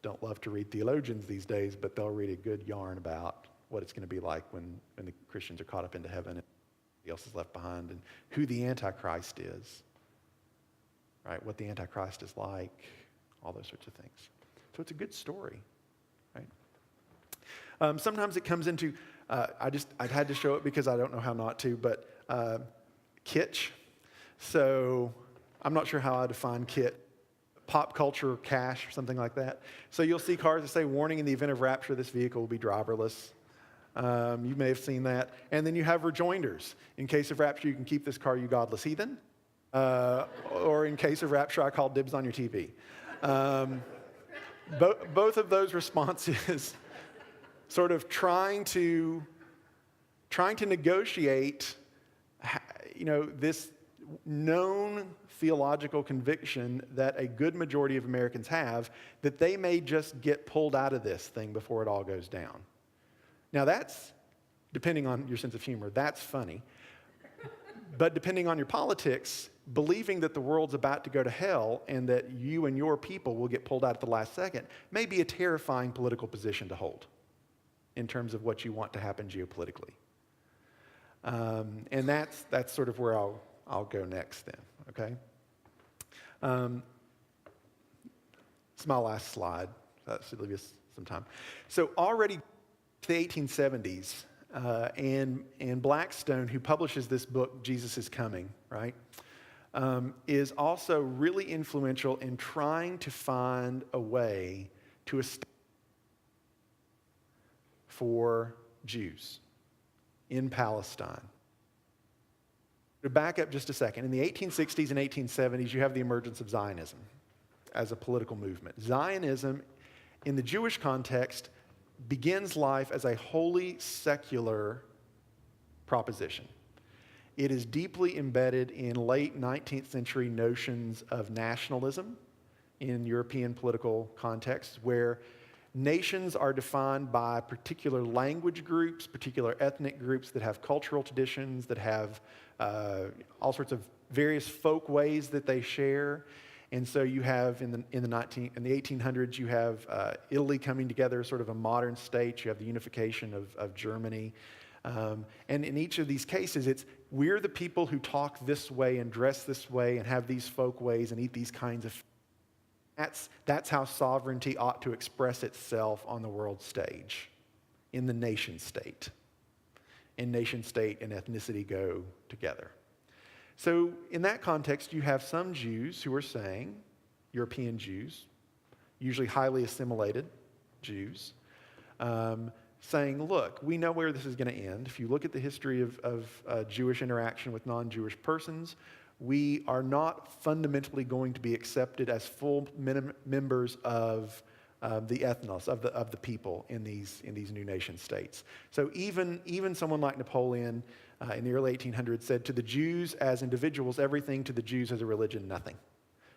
don't love to read theologians these days, but they'll read a good yarn about what it's going to be like when the Christians are caught up into heaven and everybody else is left behind, and who the Antichrist is, right? What the Antichrist is like, all those sorts of things. So it's a good story, right? Sometimes it comes into, I've had to show it because I don't know how not to, but kitsch. So I'm not sure how I define kit. Pop culture cash or something like that. So you'll see cars that say, warning, in the event of rapture, this vehicle will be driverless. You may have seen that. And then you have rejoinders. In case of rapture, you can keep this car, you godless heathen. Or in case of rapture, I call dibs on your TV. Both of those responses sort of trying to negotiate, this known theological conviction that a good majority of Americans have, that they may just get pulled out of this thing before it all goes down. Now that's, depending on your sense of humor, that's funny. But depending on your politics, believing that the world's about to go to hell and that you and your people will get pulled out at the last second may be a terrifying political position to hold in terms of what you want to happen geopolitically. And that's sort of where I'll go next then, okay? It's my last slide. That should leave us some time. So already the 1870s, and Blackstone, who publishes this book, Jesus is Coming, right, is also really influential in trying to find a way to establish for Jews in Palestine. To back up just a second, in the 1860s and 1870s, you have the emergence of Zionism as a political movement. Zionism, in the Jewish context, begins life as a wholly secular proposition. It is deeply embedded in late 19th century notions of nationalism in European political contexts, where nations are defined by particular language groups, particular ethnic groups that have cultural traditions, that have all sorts of various folk ways that they share. And so you have in the 1800s, you have Italy coming together as sort of a modern state. You have the unification of Germany. And in each of these cases, it's we're the people who talk this way and dress this way and have these folk ways and eat these kinds of food. That's how sovereignty ought to express itself on the world stage, in the nation state. And nation state and ethnicity go together. So in that context, you have some Jews who are saying, European Jews, usually highly assimilated Jews, saying, look, we know where this is going to end. If you look at the history of Jewish interaction with non-Jewish persons, we are not fundamentally going to be accepted as full members of the ethnos, of the people in these new nation states. So even someone like Napoleon in the early 1800s said, to the Jews as individuals, everything; to the Jews as a religion, nothing.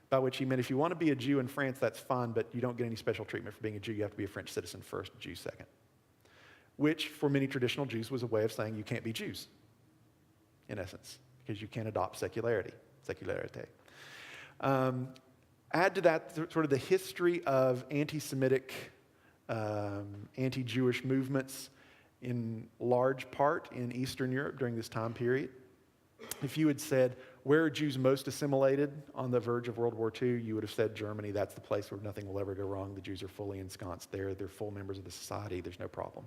By which he meant, if you want to be a Jew in France, that's fine, but you don't get any special treatment for being a Jew. You have to be a French citizen first, Jew second. Which, for many traditional Jews, was a way of saying you can't be Jews, in essence, because you can't adopt secularity. Add to that sort of the history of anti-Semitic, anti-Jewish movements in large part in Eastern Europe during this time period. If you had said, where are Jews most assimilated on the verge of World War II, you would have said Germany. That's the place where nothing will ever go wrong. The Jews are fully ensconced there. They're full members of the society. There's no problem.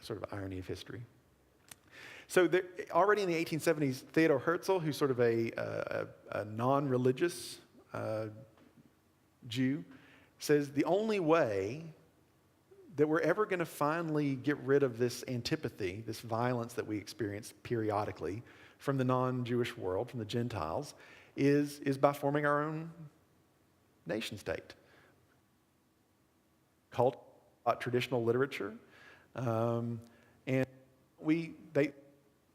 Sort of irony of history. So already in the 1870s, Theodor Herzl, who's sort of a non-religious Jew, says the only way that we're ever going to finally get rid of this antipathy, this violence that we experience periodically from the non-Jewish world, from the Gentiles, is by forming our own nation state. Cult, traditional literature, and they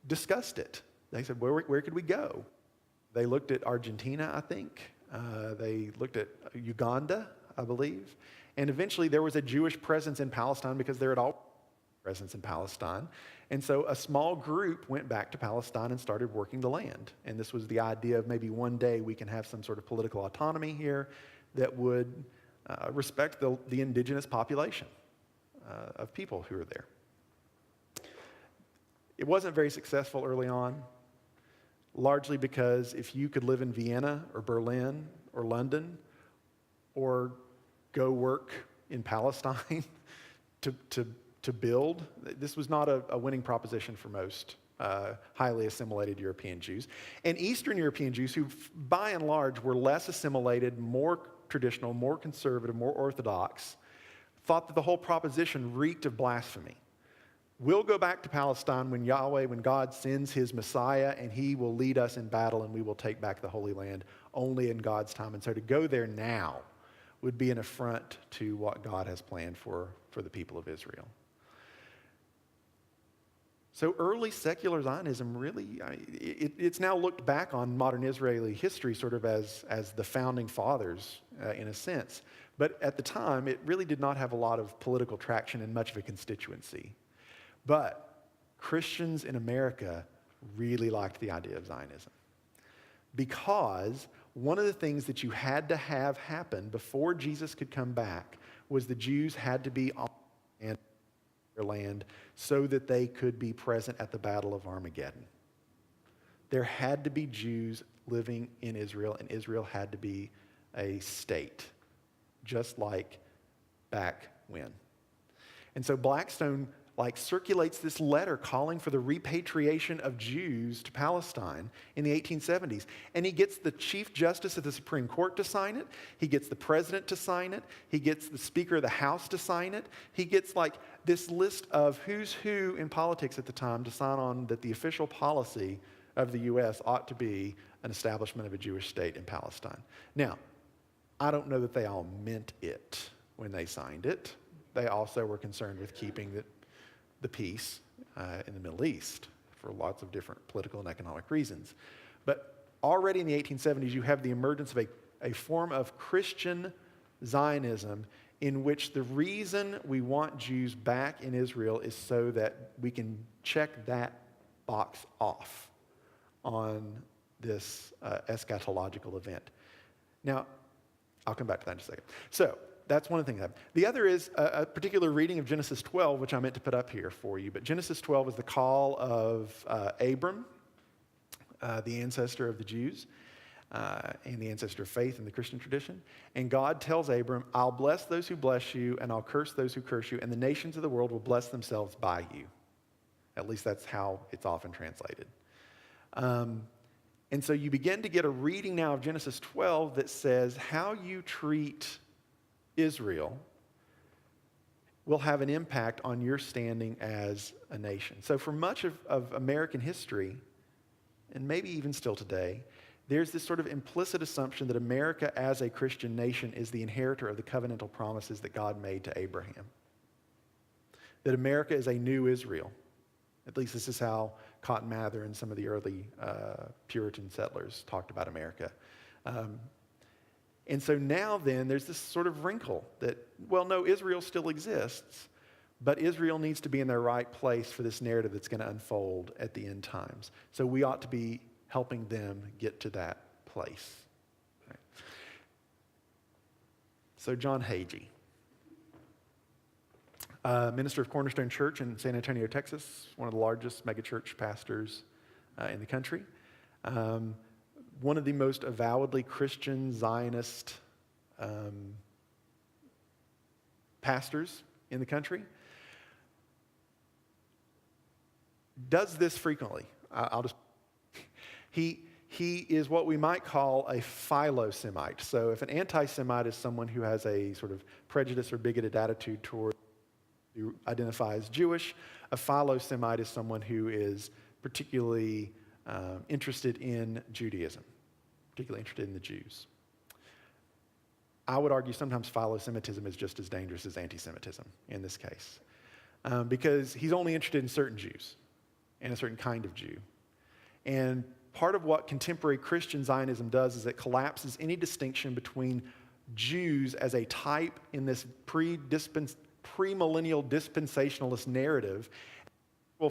discussed it. They said, where could we go? They looked at Argentina, I think. They looked at Uganda, I believe. And eventually there was a Jewish presence in Palestine because there had always been a presence in Palestine. And so a small group went back to Palestine and started working the land. And this was the idea of maybe one day we can have some sort of political autonomy here that would respect the indigenous population of people who are there. It wasn't very successful early on, largely because if you could live in Vienna or Berlin or London or go work in Palestine to build, this was not a winning proposition for most highly assimilated European Jews. And Eastern European Jews, who by and large were less assimilated, more traditional, more conservative, more orthodox, thought that the whole proposition reeked of blasphemy. We'll go back to Palestine when God sends his Messiah, and he will lead us in battle, and we will take back the Holy Land. only in God's time. And so to go there now would be an affront to what God has planned for the people of Israel. So early secular Zionism really, it's now looked back on modern Israeli history sort of as the founding fathers in a sense. But at the time, it really did not have a lot of political traction and much of a constituency. But Christians in America really liked the idea of Zionism, because one of the things that you had to have happen before Jesus could come back was the Jews had to be on their land so that they could be present at the Battle of Armageddon. There had to be Jews living in Israel, and Israel had to be a state, just like back when. And so Blackstone circulates this letter calling for the repatriation of Jews to Palestine in the 1870s. And he gets the Chief Justice of the Supreme Court to sign it. He gets the President to sign it. He gets the Speaker of the House to sign it. He gets this list of who's who in politics at the time to sign on that the official policy of the U.S. ought to be an establishment of a Jewish state in Palestine. Now, I don't know that they all meant it when they signed it. They also were concerned with keeping the peace in the Middle East for lots of different political and economic reasons. But already in the 1870s, you have the emergence of a form of Christian Zionism in which the reason we want Jews back in Israel is so that we can check that box off on this eschatological event. Now, I'll come back to that in a second. So, that's one of the things. The other is a particular reading of Genesis 12, which I meant to put up here for you. But Genesis 12 is the call of Abram, the ancestor of the Jews, and the ancestor of faith in the Christian tradition. And God tells Abram, I'll bless those who bless you, and I'll curse those who curse you, and the nations of the world will bless themselves by you. At least that's how it's often translated. And so you begin to get a reading now of Genesis 12 that says how you treat Israel will have an impact on your standing as a nation. So for much of American history, and maybe even still today, there's this sort of implicit assumption that America as a Christian nation is the inheritor of the covenantal promises that God made to Abraham. That America is a new Israel. At least this is how Cotton Mather and some of the early Puritan settlers talked about America. And so now then, there's this sort of wrinkle that, well, no, Israel still exists, but Israel needs to be in their right place for this narrative that's going to unfold at the end times. So we ought to be helping them get to that place. Right. So John Hagee, minister of Cornerstone Church in San Antonio, Texas, one of the largest megachurch pastors in the country. One of the most avowedly Christian Zionist pastors in the country, does this frequently. He is what we might call a philo-Semite. So if an anti-Semite is someone who has a sort of prejudice or bigoted attitude toward who identify as Jewish, a philo-Semite is someone who is particularly interested in Judaism, particularly interested in the Jews. I would argue sometimes philo-Semitism is just as dangerous as anti-Semitism in this case, because he's only interested in certain Jews and a certain kind of Jew. And part of what contemporary Christian Zionism does is it collapses any distinction between Jews as a type in this premillennial dispensationalist narrative,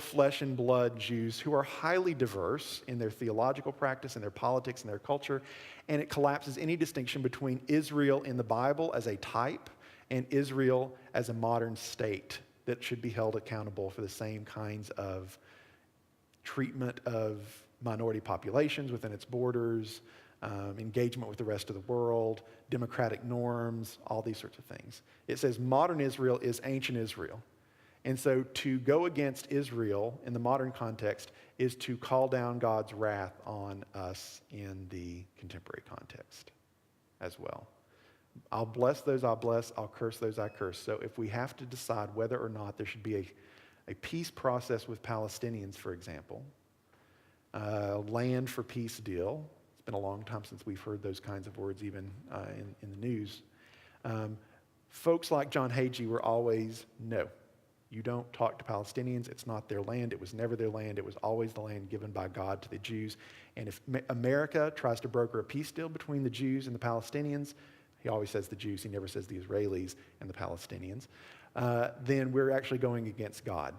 flesh and blood Jews who are highly diverse in their theological practice, in their politics, in their culture, and it collapses any distinction between Israel in the Bible as a type and Israel as a modern state that should be held accountable for the same kinds of treatment of minority populations within its borders, engagement with the rest of the world, democratic norms, all these sorts of things. It says modern Israel is ancient Israel. And so to go against Israel in the modern context is to call down God's wrath on us in the contemporary context as well. I'll bless those I bless, I'll curse those I curse. So if we have to decide whether or not there should be a peace process with Palestinians, for example, a land for peace deal, It's been a long time since we've heard those kinds of words even in the news. Folks like John Hagee were always, no, you don't talk to Palestinians. It's not their land. It was never their land. It was always the land given by God to the Jews. And if America tries to broker a peace deal between the Jews and the Palestinians, he always says the Jews, he never says the Israelis and the Palestinians, then we're actually going against God.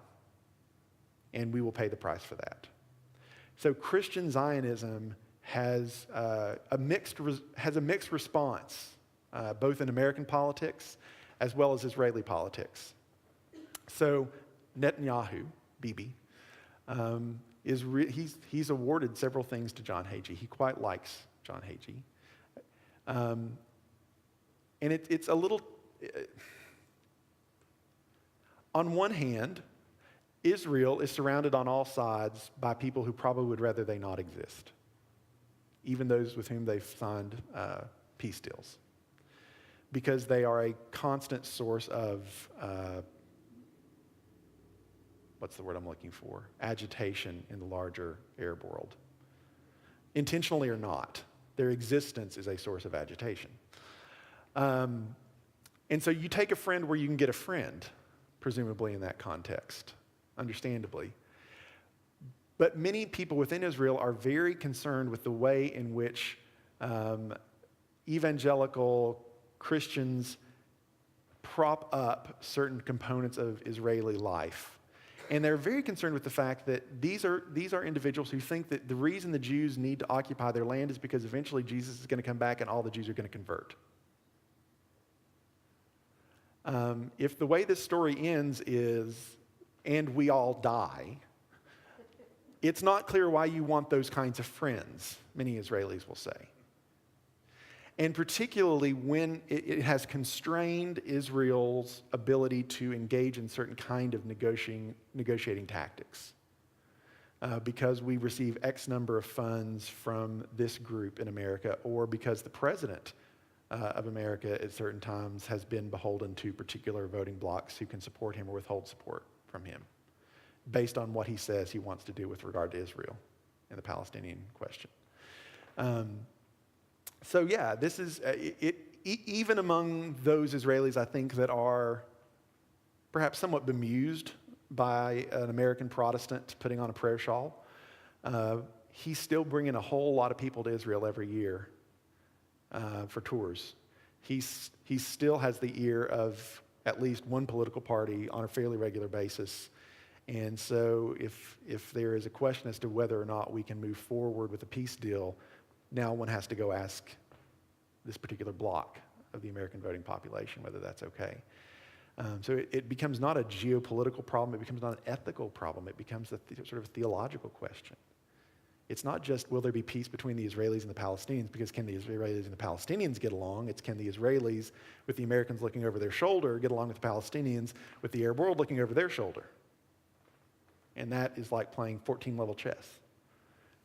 And we will pay the price for that. So Christian Zionism has a mixed response, both in American politics as well as Israeli politics. So Netanyahu, Bibi, he's awarded several things to John Hagee. He quite likes John Hagee. And it's a little... on one hand, Israel is surrounded on all sides by people who probably would rather they not exist, even those with whom they've signed peace deals, because they are a constant source of, what's the word I'm looking for? Agitation in the larger Arab world. Intentionally or not, their existence is a source of agitation. And so you take a friend where you can get a friend, presumably in that context, understandably. But many people within Israel are very concerned with the way in which evangelical Christians prop up certain components of Israeli life. And they're very concerned with the fact that these are individuals who think that the reason the Jews need to occupy their land is because eventually Jesus is going to come back and all the Jews are going to convert. If the way this story ends is, and we all die, it's not clear why you want those kinds of friends, many Israelis will say. And particularly when it has constrained Israel's ability to engage in certain kind of negotiating tactics. Because we receive X number of funds from this group in America, or because the president of America at certain times has been beholden to particular voting blocs who can support him or withhold support from him based on what he says he wants to do with regard to Israel and the Palestinian question. So yeah, this is, even among those Israelis, I think, that are perhaps somewhat bemused by an American Protestant putting on a prayer shawl, he's still bringing a whole lot of people to Israel every year for tours. He still has the ear of at least one political party on a fairly regular basis. And so if there is a question as to whether or not we can move forward with a peace deal, now one has to go ask this particular block of the American voting population whether that's okay. So it becomes not a geopolitical problem, it becomes not an ethical problem, it becomes a sort of theological question. It's not just, will there be peace between the Israelis and the Palestinians, because can the Israelis and the Palestinians get along? It's, can the Israelis, with the Americans looking over their shoulder, get along with the Palestinians, with the Arab world looking over their shoulder? And that is like playing 14-level chess.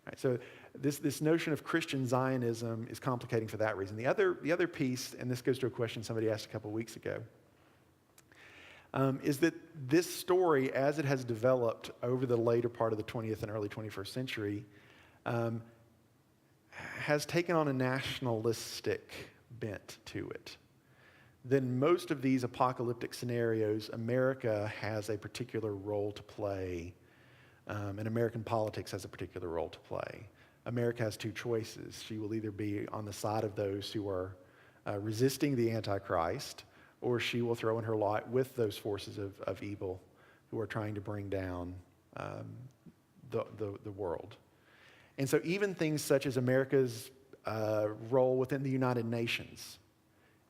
Right, so this notion of Christian Zionism is complicating for that reason. The other piece, and this goes to a question somebody asked a couple of weeks ago, is that this story, as it has developed over the later part of the 20th and early 21st century, has taken on a nationalistic bent to it. Then most of these apocalyptic scenarios, America has a particular role to play, and American politics has a particular role to play. America has two choices. She will either be on the side of those who are resisting the Antichrist, or she will throw in her lot with those forces of evil who are trying to bring down the world. And so even things such as America's role within the United Nations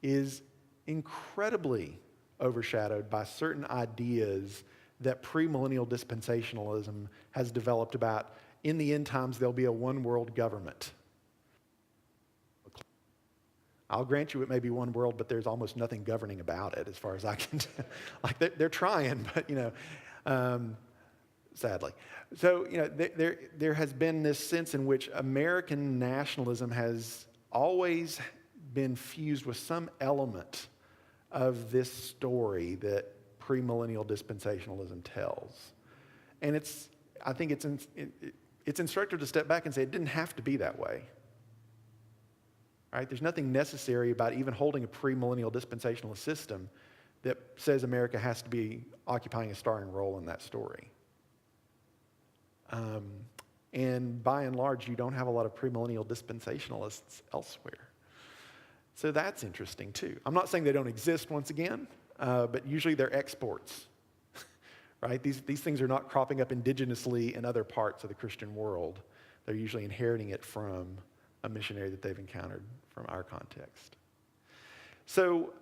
is incredibly overshadowed by certain ideas that premillennial dispensationalism has developed about, in the end times, there'll be a one-world government. I'll grant you it may be one world, but there's almost nothing governing about it as far as I can tell. Like they're trying, but sadly. So there has been this sense in which American nationalism has always been fused with some element of this story that premillennial dispensationalism tells. And I think it's instructive to step back and say it didn't have to be that way. right? There's nothing necessary about even holding a premillennial dispensationalist system that says America has to be occupying a starring role in that story. And by and large, you don't have a lot of premillennial dispensationalists elsewhere. So that's interesting too. I'm not saying they don't exist once again, but usually they're exports, right? These things are not cropping up indigenously in other parts of the Christian world. They're usually inheriting it from a missionary that they've encountered from our context. So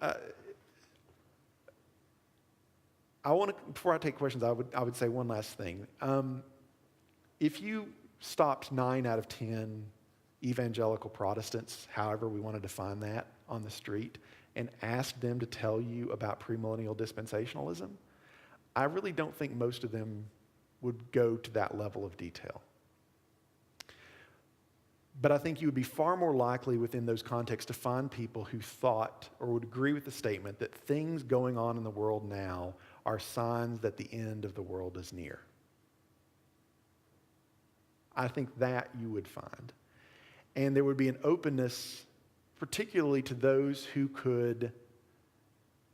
before I take questions, I would say one last thing. If you stopped 9 out of 10 evangelical Protestants, however we want to define that, on the street, and asked them to tell you about premillennial dispensationalism, I really don't think most of them would go to that level of detail. But I think you would be far more likely within those contexts to find people who thought or would agree with the statement that things going on in the world now are signs that the end of the world is near. I think that you would find. And there would be an openness, particularly to those who could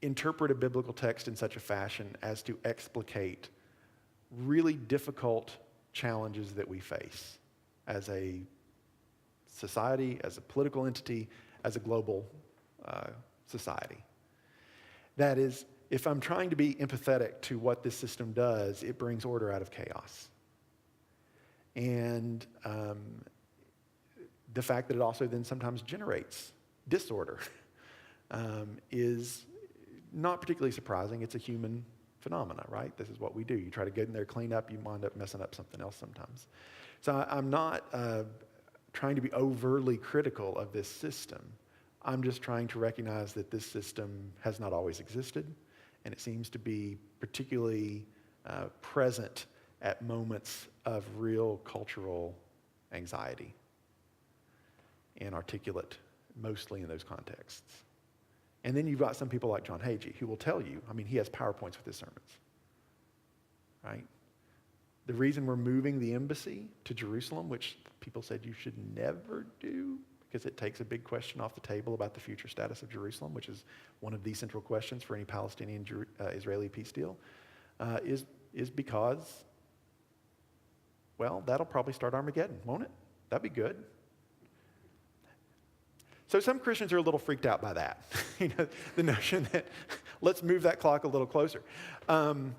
interpret a biblical text in such a fashion as to explicate really difficult challenges that we face as a society, as a political entity, as a global society. That is, if I'm trying to be empathetic to what this system does, it brings order out of chaos. And the fact that it also then sometimes generates disorder is not particularly surprising. It's a human phenomena, right? This is what we do. You try to get in there, clean up, you wind up messing up something else sometimes. So I'm not trying to be overtly critical of this system. I'm just trying to recognize that this system has not always existed, and it seems to be particularly present at moments of real cultural anxiety and articulate mostly in those contexts. And then you've got some people like John Hagee who will tell you, I mean, he has PowerPoints with his sermons, right? The reason we're moving the embassy to Jerusalem, which people said you should never do because it takes a big question off the table about the future status of Jerusalem, which is one of the central questions for any Palestinian-Israeli peace deal, is because, well, that'll probably start Armageddon, won't it? That'd be good. So some Christians are a little freaked out by that. The notion that let's move that clock a little closer. One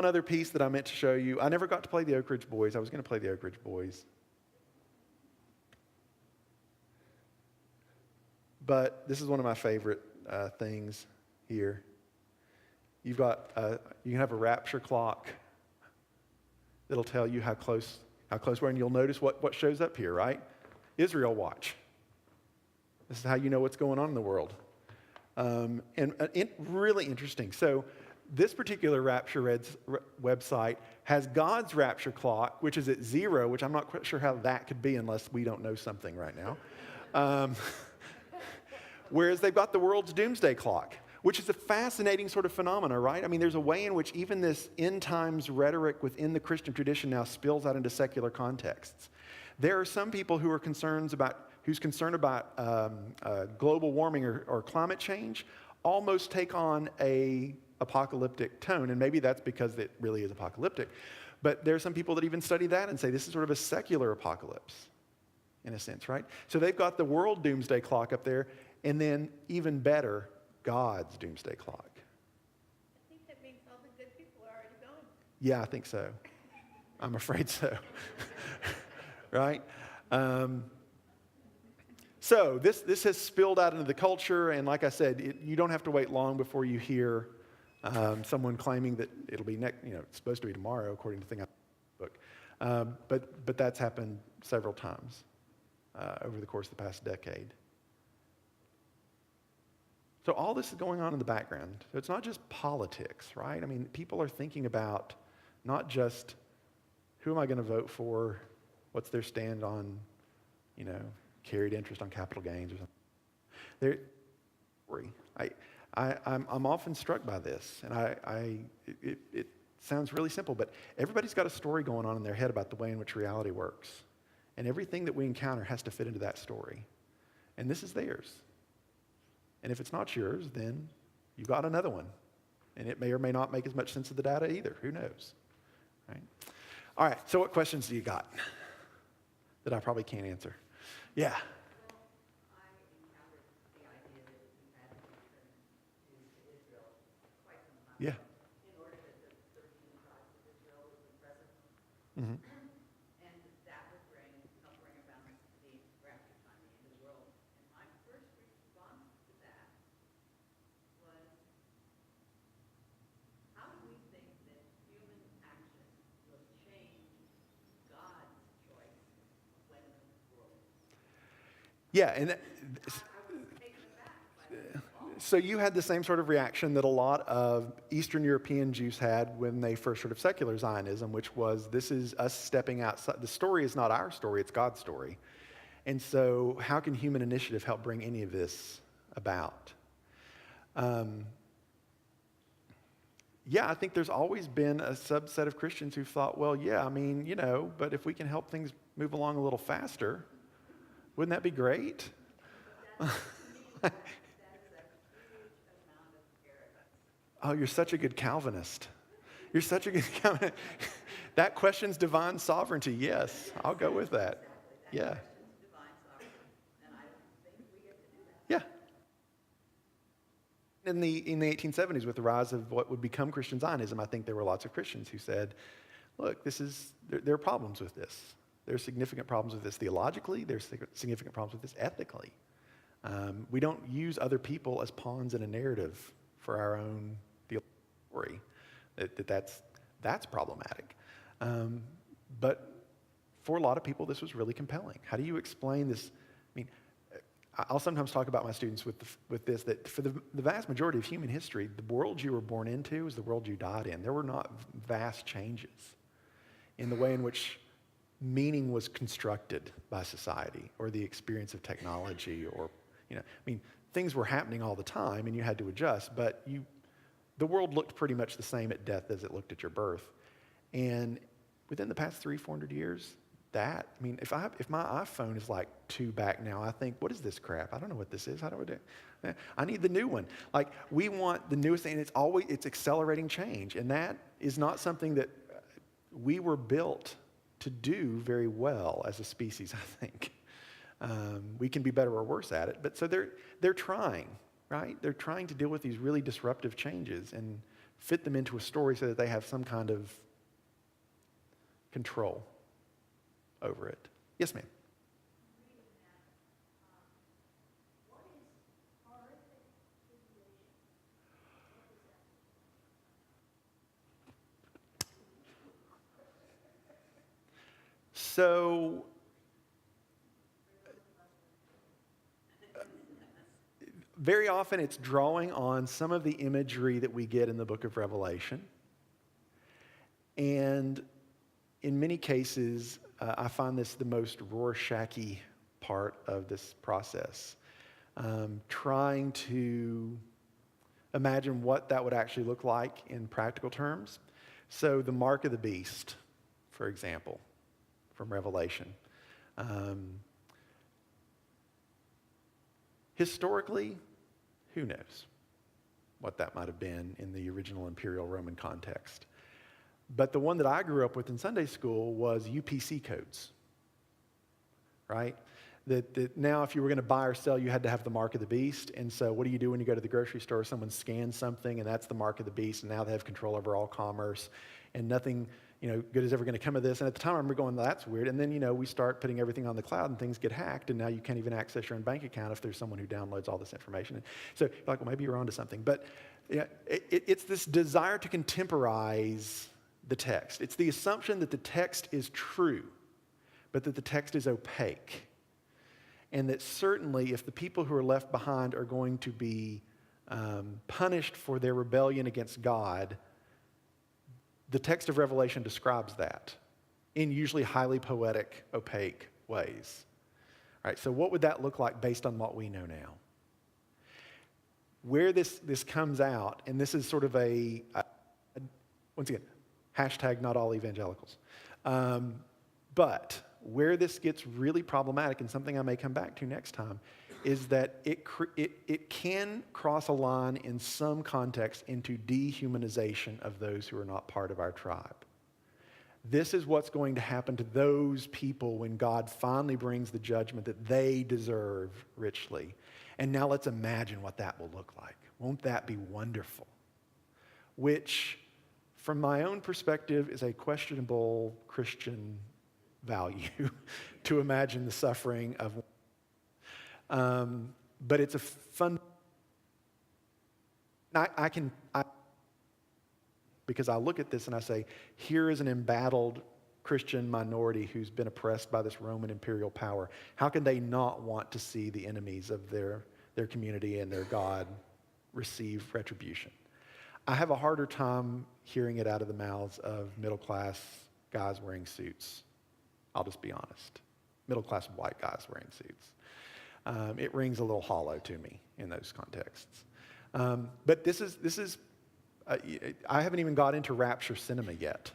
other piece that I meant to show you, I never got to play the Oak Ridge Boys. I was going to play the Oak Ridge Boys. But this is one of my favorite things here. You can have a rapture clock that'll tell you how close we're, and you'll notice what shows up here, right? Israel Watch. This is how you know what's going on in the world. Really interesting. So this particular Rapture website has God's rapture clock, which is at 0, which I'm not quite sure how that could be unless we don't know something right now. Whereas they've got the world's doomsday clock, which is a fascinating sort of phenomena, right? I mean, there's a way in which even this end times rhetoric within the Christian tradition now spills out into secular contexts. There are some people who's concerned about global warming or climate change almost take on a apocalyptic tone, and maybe that's because it really is apocalyptic. But there are some people that even study that and say this is sort of a secular apocalypse, in a sense, right? So they've got the world doomsday clock up there, and then even better, God's doomsday clock. I think that means all the good people are already gone. Yeah, I think so. I'm afraid so. Right? So this has spilled out into the culture, and like I said, you don't have to wait long before you hear someone claiming that it'll be it's supposed to be tomorrow, according to the thing I book. But that's happened several times over the course of the past decade. So all this is going on in the background. So it's not just politics, right? I mean, people are thinking about not just who am I going to vote for, what's their stand on, carried interest on capital gains or something. I'm often struck by this, and it sounds really simple, but everybody's got a story going on in their head about the way in which reality works. And everything that we encounter has to fit into that story. and this is theirs. And if it's not yours, then you got another one. And it may or may not make as much sense of the data either. Who knows? Right? All right, so what questions do you got that I probably can't answer? Yeah. Yeah. In order that the 13 tribes of Israel would be present. Mm-hmm. And that would help bring about the rapture time, the end of the world. And my first response to that was, how do we think that human action will change God's choice when the world? Yeah, and I was taken aback by that. so you had the same sort of reaction that a lot of Eastern European Jews had when they first heard of secular Zionism, which was, this is us stepping outside. The story is not our story, it's God's story. And so how can human initiative help bring any of this about? Yeah, I think there's always been a subset of Christians who thought, well, yeah, I mean, but if we can help things move along a little faster, wouldn't that be great? Oh, you're such a good Calvinist. You're such a good Calvinist. That questions divine sovereignty. Yes, I'll go with that. Yeah. Yeah. In the 1870s, with the rise of what would become Christian Zionism, I think there were lots of Christians who said, look, there are problems with this. There are significant problems with this theologically. There's significant problems with this ethically. We don't use other people as pawns in a narrative for our own story. That's problematic. But for a lot of people, this was really compelling. How do you explain this? I mean, I'll sometimes talk about my students with this, that for the vast majority of human history, the world you were born into is the world you died in. There were not vast changes in the way in which meaning was constructed by society or the experience of technology or, things were happening all the time and you had to adjust, but the world looked pretty much the same at death as it looked at your birth. And within the past 300-400 years, if my iPhone is like 2 back now, I think, what is this crap? I don't know what this is. How do I do it? I need the new one. Like, we want the newest thing, and it's accelerating change. And that is not something that we were built to do very well as a species, I think. We can be better or worse at it. But so they're trying, right? They're trying to deal with these really disruptive changes and fit them into a story so that they have some kind of control over it. Yes, ma'am. So, very often it's drawing on some of the imagery that we get in the book of Revelation. And in many cases, I find this the most Rorschach-y part of this process. Trying to imagine what that would actually look like in practical terms. So the mark of the beast, for example, from Revelation. Historically, who knows what that might have been in the original imperial Roman context. But the one that I grew up with in Sunday school was UPC codes, right? That now if you were going to buy or sell, you had to have the mark of the beast. And so what do you do when you go to the grocery store? Someone scans something, and that's the mark of the beast, and now they have control over all commerce, and nothing good is ever going to come of this. And at the time, I remember going, that's weird. And then, we start putting everything on the cloud, and things get hacked, and now you can't even access your own bank account if there's someone who downloads all this information. And so you're like, well, maybe you're onto something. But it's this desire to contemporize the text. It's the assumption that the text is true, but that the text is opaque. And that certainly if the people who are left behind are going to be punished for their rebellion against God, the text of Revelation describes that in usually highly poetic, opaque ways. All right, so what would that look like based on what we know now? Where this comes out, and this is sort of once again, hashtag not all evangelicals. But where this gets really problematic, and something I may come back to next time, is that it can cross a line in some context into dehumanization of those who are not part of our tribe. This is what's going to happen to those people when God finally brings the judgment that they deserve richly. And now let's imagine what that will look like. Won't that be wonderful? Which, from my own perspective, is a questionable Christian value to imagine the suffering of. But it's a fun. Because I look at this and I say, here is an embattled Christian minority who's been oppressed by this Roman imperial power. How can they not want to see the enemies of their community and their God receive retribution? I have a harder time hearing it out of the mouths of middle-class guys wearing suits. I'll just be honest. Middle-class white guys wearing suits. It rings a little hollow to me in those contexts. But this is I haven't even got into rapture cinema yet.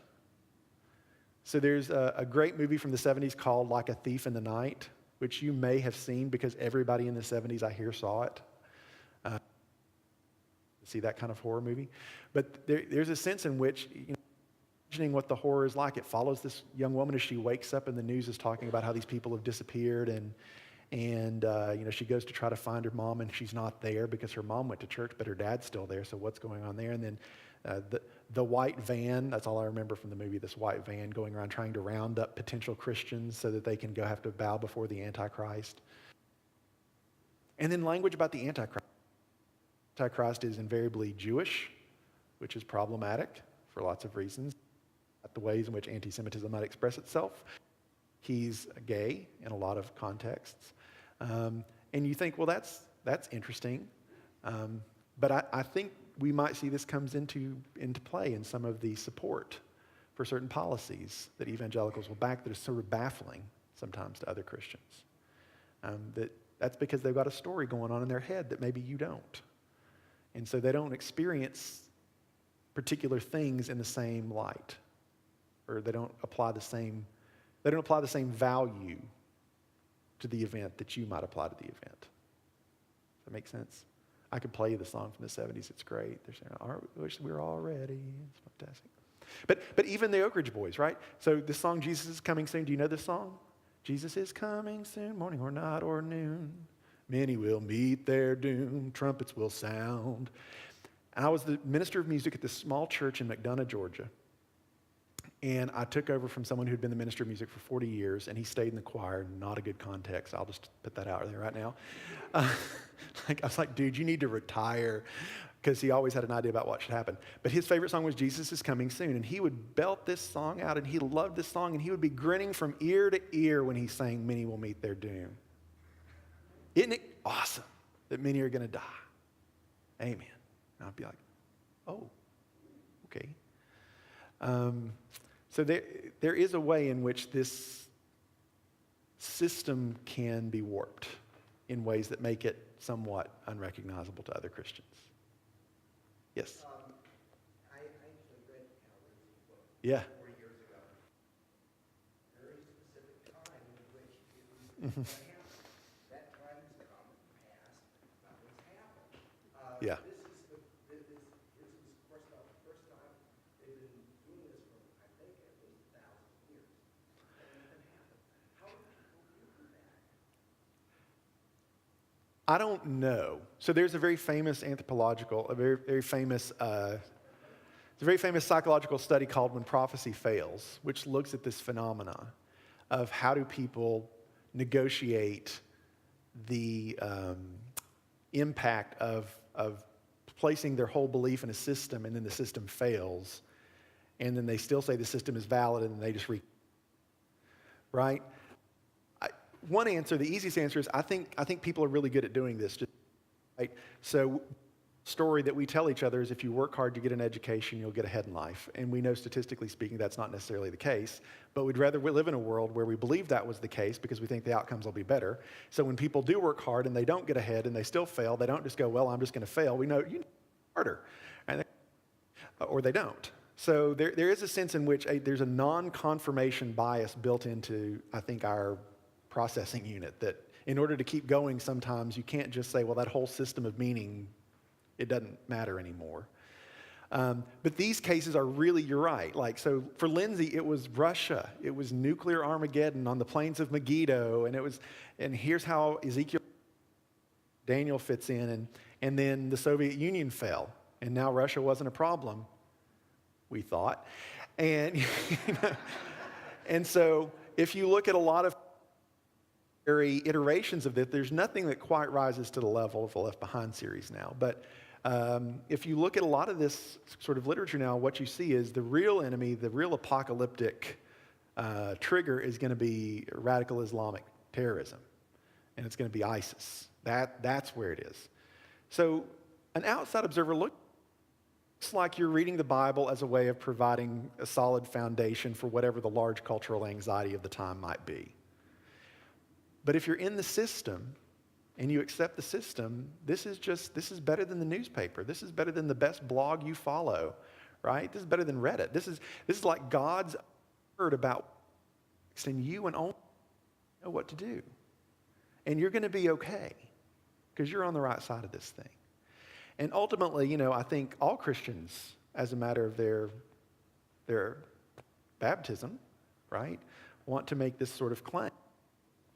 So there's a great movie from the 70s called Like a Thief in the Night, which you may have seen because everybody in the 70s I hear saw it. See that kind of horror movie? But there's a sense in which, imagining what the horror is like, it follows this young woman as she wakes up and the news is talking about how these people have disappeared and she goes to try to find her mom and she's not there because her mom went to church, but her dad's still there. So what's going on there? And then the white van, that's all I remember from the movie, this white van going around trying to round up potential Christians so that they can go have to bow before the Antichrist. And then language about the Antichrist. Antichrist is invariably Jewish, which is problematic for lots of reasons. The ways in which anti-Semitism might express itself. He's gay in a lot of contexts. And you think, well, that's interesting. But I think we might see this comes into play in some of the support for certain policies that evangelicals will back that are sort of baffling sometimes to other Christians. That's because they've got a story going on in their head that maybe you don't. And so they don't experience particular things in the same light. Or they don't apply the same value to the event that you might apply to the event. Does that make sense? I could play you the song from the 70s. It's great. They're saying, I wish we were all ready. It's fantastic. But even the Oak Ridge Boys, right? So this song, Jesus is Coming Soon. Do you know this song? Jesus is coming soon, morning or night or noon. Many will meet their doom. Trumpets will sound. And I was the minister of music at this small church in McDonough, Georgia. And I took over from someone who'd been the minister of music for 40 years, and he stayed in the choir. Not a good context. I'll just put that out there right now. I was like, dude, you need to retire, because he always had an idea about what should happen. But his favorite song was Jesus is Coming Soon, and he would belt this song out, and he loved this song, and he would be grinning from ear to ear when he sang Many Will Meet Their Doom. Isn't it awesome that many are going to die? Amen. And I'd be like, oh, okay. So there is a way in which this system can be warped in ways that make it somewhat unrecognizable to other Christians. Yes? I actually read Calvin's book Yeah. 4 years ago. Very specific time in which it was going to happen. That time has come and passed, nothing's happened. Yeah. This is, of course, not the first time they've been doing this for, I think, at least 1,000 years. And nothing happened. How do people do that? I don't know. So there's a very famous psychological study called When Prophecy Fails, which looks at this phenomena of how do people negotiate the impact of placing their whole belief in a system, and then the system fails, and then they still say the system is valid, and then they just right? One answer, the easiest answer is I think people are really good at doing this. Right? So, story that we tell each other is if you work hard to get an education, you'll get ahead in life. And we know statistically speaking that's not necessarily the case, but we'd rather live in a world where we believe that was the case because we think the outcomes will be better. So when people do work hard and they don't get ahead and they still fail, they don't just go, well, I'm just going to fail. We know you harder, or they don't. So there is a sense in which there's a non-confirmation bias built into, I think, our processing unit that in order to keep going, sometimes you can't just say, well, that whole system of meaning, it doesn't matter anymore. But these cases are really, you're right. Like, so for Lindsay, it was Russia. It was nuclear Armageddon on the plains of Megiddo. And here's how Daniel fits in. And then the Soviet Union fell. And now Russia wasn't a problem, we thought. And, and so if you look at a lot of iterations of this, there's nothing that quite rises to the level of the Left Behind series now. But if you look at a lot of this sort of literature now, what you see is the real enemy, the real apocalyptic trigger is going to be radical Islamic terrorism. And it's going to be ISIS. That's where it is. So an outside observer looks like you're reading the Bible as a way of providing a solid foundation for whatever the large cultural anxiety of the time might be. But if you're in the system and you accept the system, this is better than the newspaper. This is better than the best blog you follow, right? This is better than Reddit. This is like God's word about, and you and only know what to do. And you're going to be okay because you're on the right side of this thing. And ultimately, I think all Christians, as a matter of their baptism, right, want to make this sort of claim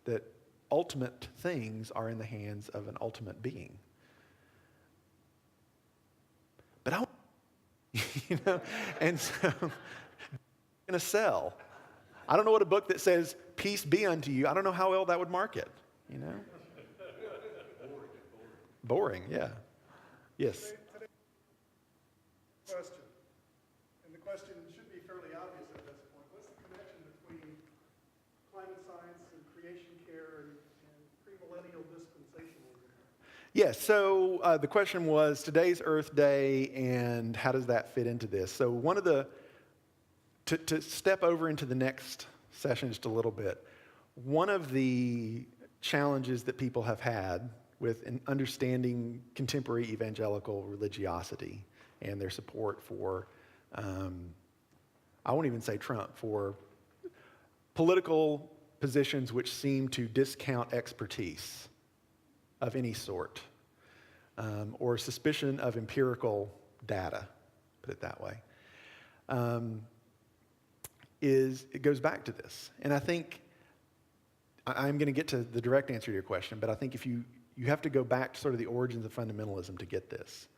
that ultimate things are in the hands of an ultimate being. But and so I'm going to sell. I don't know what a book that says, peace be unto you. I don't know how well that would market, Boring, yeah. Yes. Question, and the question should be fairly obvious at this point. What's the connection between climate science and creation care and premillennial dispensationalism? Yes, so the question was today's Earth Day and how does that fit into this? So one of to step over into the next session just a little bit, one of the challenges that people have had with understanding contemporary evangelical religiosity and their support for, I won't even say Trump, for political positions which seem to discount expertise of any sort, or suspicion of empirical data, put it that way, it goes back to this. And I think, I'm going to get to the direct answer to your question, but I think if you have to go back to sort of the origins of fundamentalism to get this.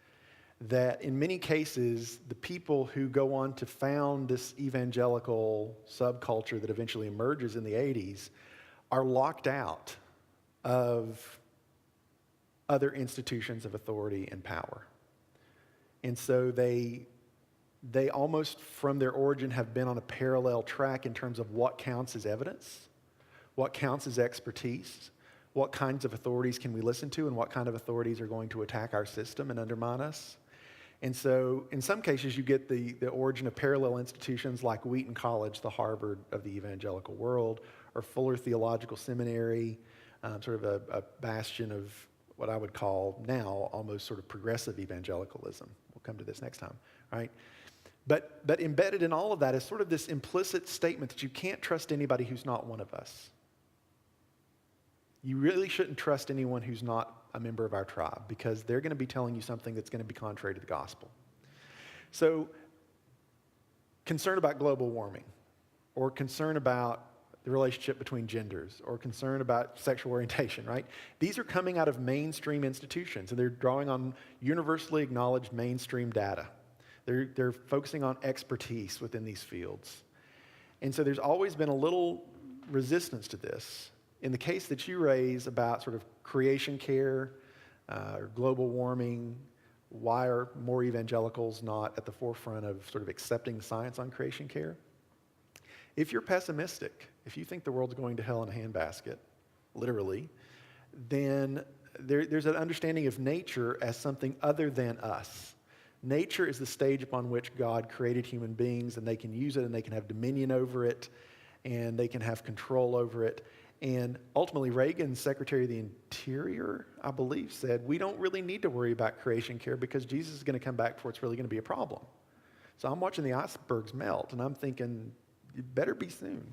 That in many cases, the people who go on to found this evangelical subculture that eventually emerges in the 80s are locked out of other institutions of authority and power. And so they almost from their origin have been on a parallel track in terms of what counts as evidence, what counts as expertise, what kinds of authorities can we listen to, and what kind of authorities are going to attack our system and undermine us. And so in some cases, you get the origin of parallel institutions like Wheaton College, the Harvard of the evangelical world, or Fuller Theological Seminary, sort of a bastion of what I would call now almost sort of progressive evangelicalism. We'll come to this next time, right? But embedded in all of that is sort of this implicit statement that you can't trust anybody who's not one of us. You really shouldn't trust anyone who's not a member of our tribe because they're going to be telling you something that's going to be contrary to the gospel. So, concern about global warming, or concern about the relationship between genders, or concern about sexual orientation, right? These are coming out of mainstream institutions, and they're drawing on universally acknowledged mainstream data. They're focusing on expertise within these fields. And so there's always been a little resistance to this. In the case that you raise about sort of creation care, or global warming, why are more evangelicals not at the forefront of sort of accepting science on creation care? If you're pessimistic, if you think the world's going to hell in a handbasket, literally, then there's an understanding of nature as something other than us. Nature is the stage upon which God created human beings, and they can use it, and they can have dominion over it, and they can have control over it. And ultimately, Reagan, Secretary of the Interior, I believe, said, we don't really need to worry about creation care because Jesus is going to come back before it's really going to be a problem. So I'm watching the icebergs melt, and I'm thinking, it better be soon.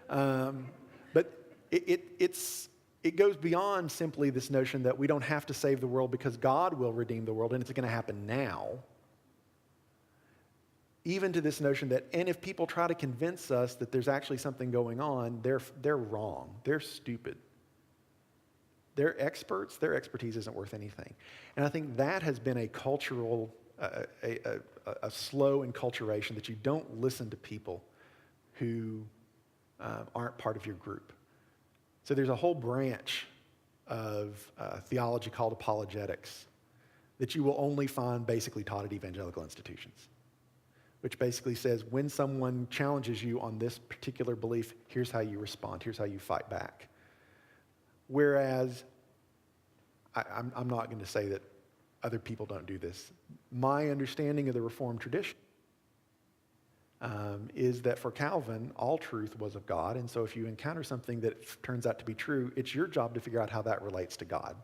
But it's it goes beyond simply this notion that we don't have to save the world because God will redeem the world and it's going to happen now. Even to this notion that, and if people try to convince us that there's actually something going on, they're wrong. They're stupid. They're experts. Their expertise isn't worth anything. And I think that has been a cultural, a slow enculturation, that you don't listen to people who aren't part of your group. So there's a whole branch of theology called apologetics that you will only find basically taught at evangelical institutions, which basically says when someone challenges you on this particular belief, here's how you respond, here's how you fight back. Whereas, I'm not going to say that other people don't do this. My understanding of the Reformed tradition is that for Calvin, all truth was of God, and so if you encounter something that turns out to be true, it's your job to figure out how that relates to God,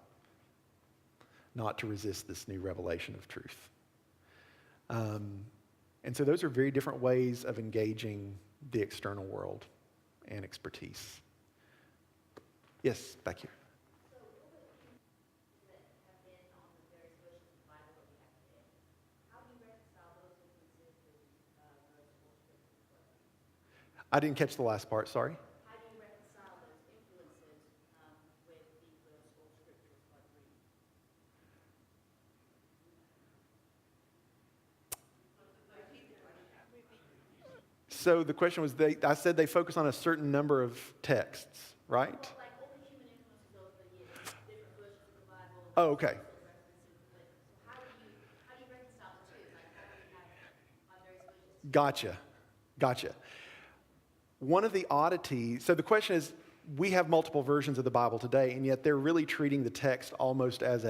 not to resist this new revelation of truth. And so those are very different ways of engaging the external world and expertise. Yes, back here. So what about you that have been on the various versions of the Bible that we have today? How do you reconcile those differences with those four scriptures? I didn't catch the last part, sorry. How do you reconcile those influences with the verse or scriptures like read? So the question was, I said they focus on a certain number of texts, right? Well, like all the human influences over the years, different versions of the Bible. Oh, okay. So how do you reconcile the two? Like how do you have various versions? Gotcha. One of the oddities, so the question is, we have multiple versions of the Bible today, and yet they're really treating the text almost as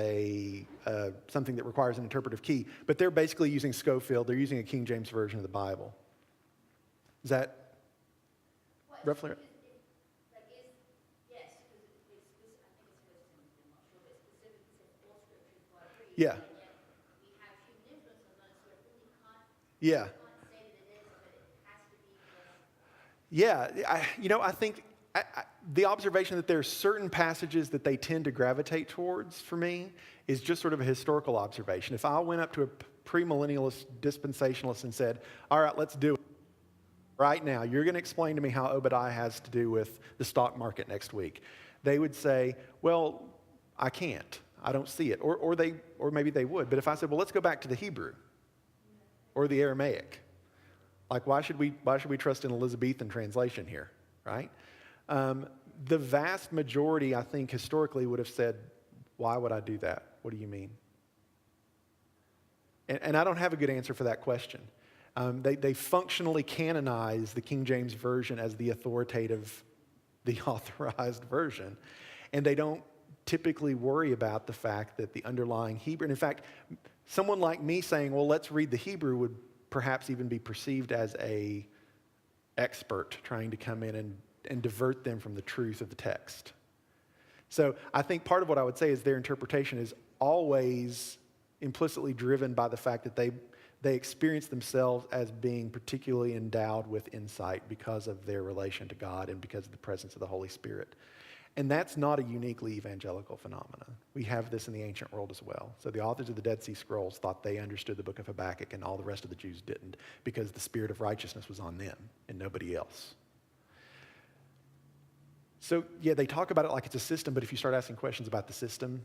something that requires an interpretive key. But they're basically using Schofield. They're using a King James version of the Bible. Is that roughly right? Yes, because I think it's First Timothy, I'm not sure, but it specifically says all scripture is God breathed. Yeah. And yet we have human influence on those, so it really can't Yeah. say that it is, but it has to be because Yeah, I think the observation that there are certain passages that they tend to gravitate towards, for me, is just sort of a historical observation. If I went up to a premillennialist dispensationalist and said, all right, let's do it. Right now, you're going to explain to me how Obadiah has to do with the stock market next week. They would say, well, I can't. I don't see it. Or maybe they would. But if I said, well, let's go back to the Hebrew or the Aramaic. Like, why should we trust an Elizabethan translation here, right? The vast majority, I think, historically would have said, why would I do that? What do you mean? And I don't have a good answer for that question. They functionally canonize the King James Version as the authoritative, the authorized version. And they don't typically worry about the fact that the underlying Hebrew, and in fact, someone like me saying, well, let's read the Hebrew would perhaps even be perceived as a expert trying to come in and divert them from the truth of the text. So I think part of what I would say is their interpretation is always implicitly driven by the fact that they experience themselves as being particularly endowed with insight because of their relation to God and because of the presence of the Holy Spirit. And that's not a uniquely evangelical phenomenon. We have this in the ancient world as well. So the authors of the Dead Sea Scrolls thought they understood the book of Habakkuk and all the rest of the Jews didn't because the spirit of righteousness was on them and nobody else. So yeah, they talk about it like it's a system, but if you start asking questions about the system,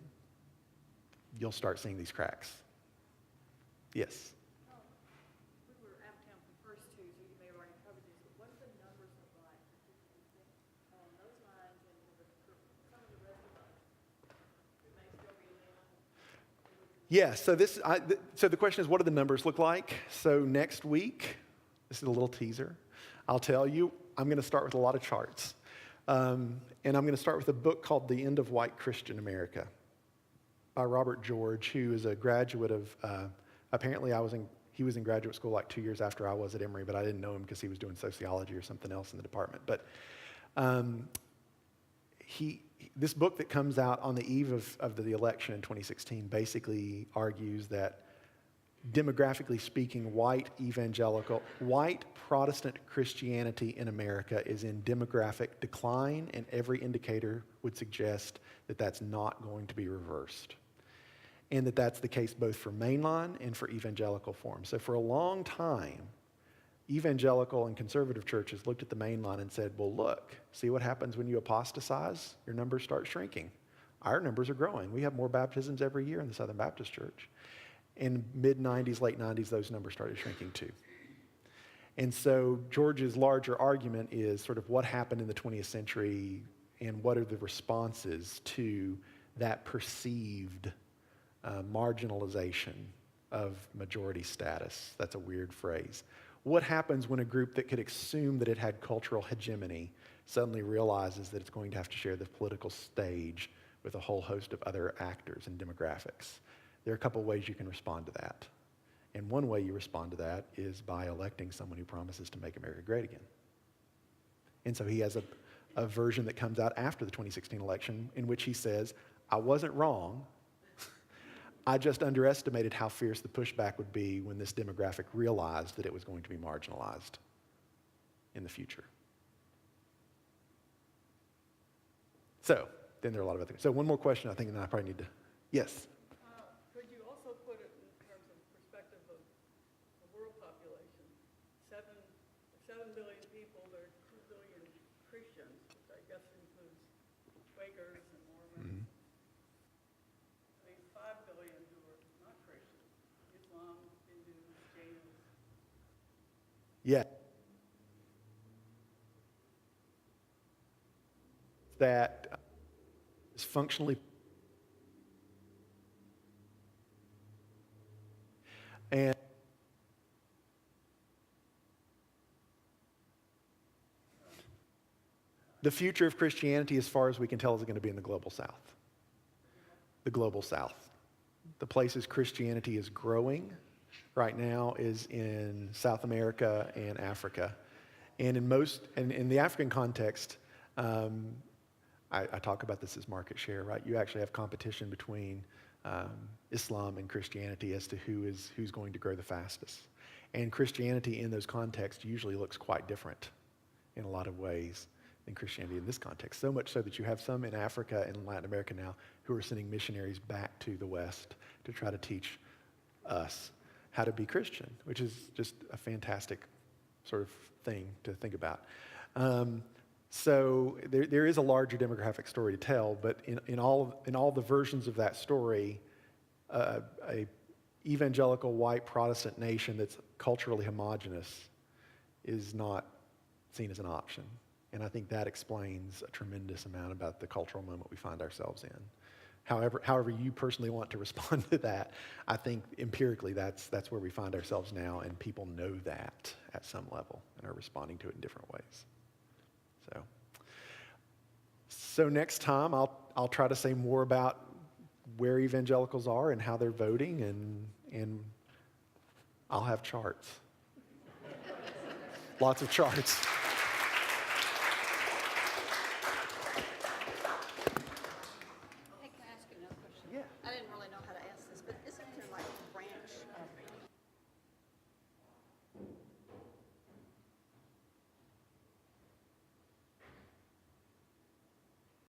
you'll start seeing these cracks. Yes? We were out of town for the first two, so you may have already covered this, but what do the numbers look like on those lines and some of the rest of them? It may still be in. Yeah, so the question is, what do the numbers look like? So next week, this is a little teaser. I'll tell you, I'm going to start with a lot of charts. And I'm going to start with a book called The End of White Christian America by Robert George, who is a graduate of, apparently he was in graduate school like 2 years after I was at Emory, but I didn't know him because he was doing sociology or something else in the department. But this book that comes out on the eve of the election in 2016 basically argues that demographically speaking, white Protestant Christianity in America is in demographic decline, and every indicator would suggest that that's not going to be reversed. And that that's the case both for mainline and for evangelical forms. So for a long time, evangelical and conservative churches looked at the mainline and said, well, look, see what happens when you apostatize? Your numbers start shrinking. Our numbers are growing. We have more baptisms every year in the Southern Baptist Church. In mid-90s, late 90s, those numbers started shrinking too. And so George's larger argument is sort of what happened in the 20th century and what are the responses to that perceived marginalization of majority status. That's a weird phrase. What happens when a group that could assume that it had cultural hegemony suddenly realizes that it's going to have to share the political stage with a whole host of other actors and demographics? There are a couple ways you can respond to that. And one way you respond to that is by electing someone who promises to make America great again. And so he has a version that comes out after the 2016 election in which he says, I wasn't wrong. I just underestimated how fierce the pushback would be when this demographic realized that it was going to be marginalized in the future. So, then there are a lot of other things. So one more question I think, and then I probably need to, yes? Could you also put it in terms of perspective of the world population? 7 billion people, there are 2 billion Christians, which I guess includes Quakers and Mormons. I mean, 5 billion who are not Christian, Islam, Hindus, Jains. Yeah. That is functionally and the future of Christianity, as far as we can tell, is going to be in the global south. The global south. The places Christianity is growing right now is in South America and Africa. And in the African context, I talk about this as market share, right? You actually have competition between Islam and Christianity as to who's going to grow the fastest. And Christianity in those contexts usually looks quite different in a lot of ways than Christianity in this context. So much so that you have some in Africa and Latin America now who are sending missionaries back to the West to try to teach us how to be Christian, which is just a fantastic sort of thing to think about. So there is a larger demographic story to tell, but in all the versions of that story, a evangelical white Protestant nation that's culturally homogenous is not seen as an option. And I think that explains a tremendous amount about the cultural moment we find ourselves in. However you personally want to respond to that, I think empirically that's where we find ourselves now, and people know that at some level and are responding to it in different ways. So next time I'll try to say more about where evangelicals are and how they're voting, and I'll have charts. Lots of charts.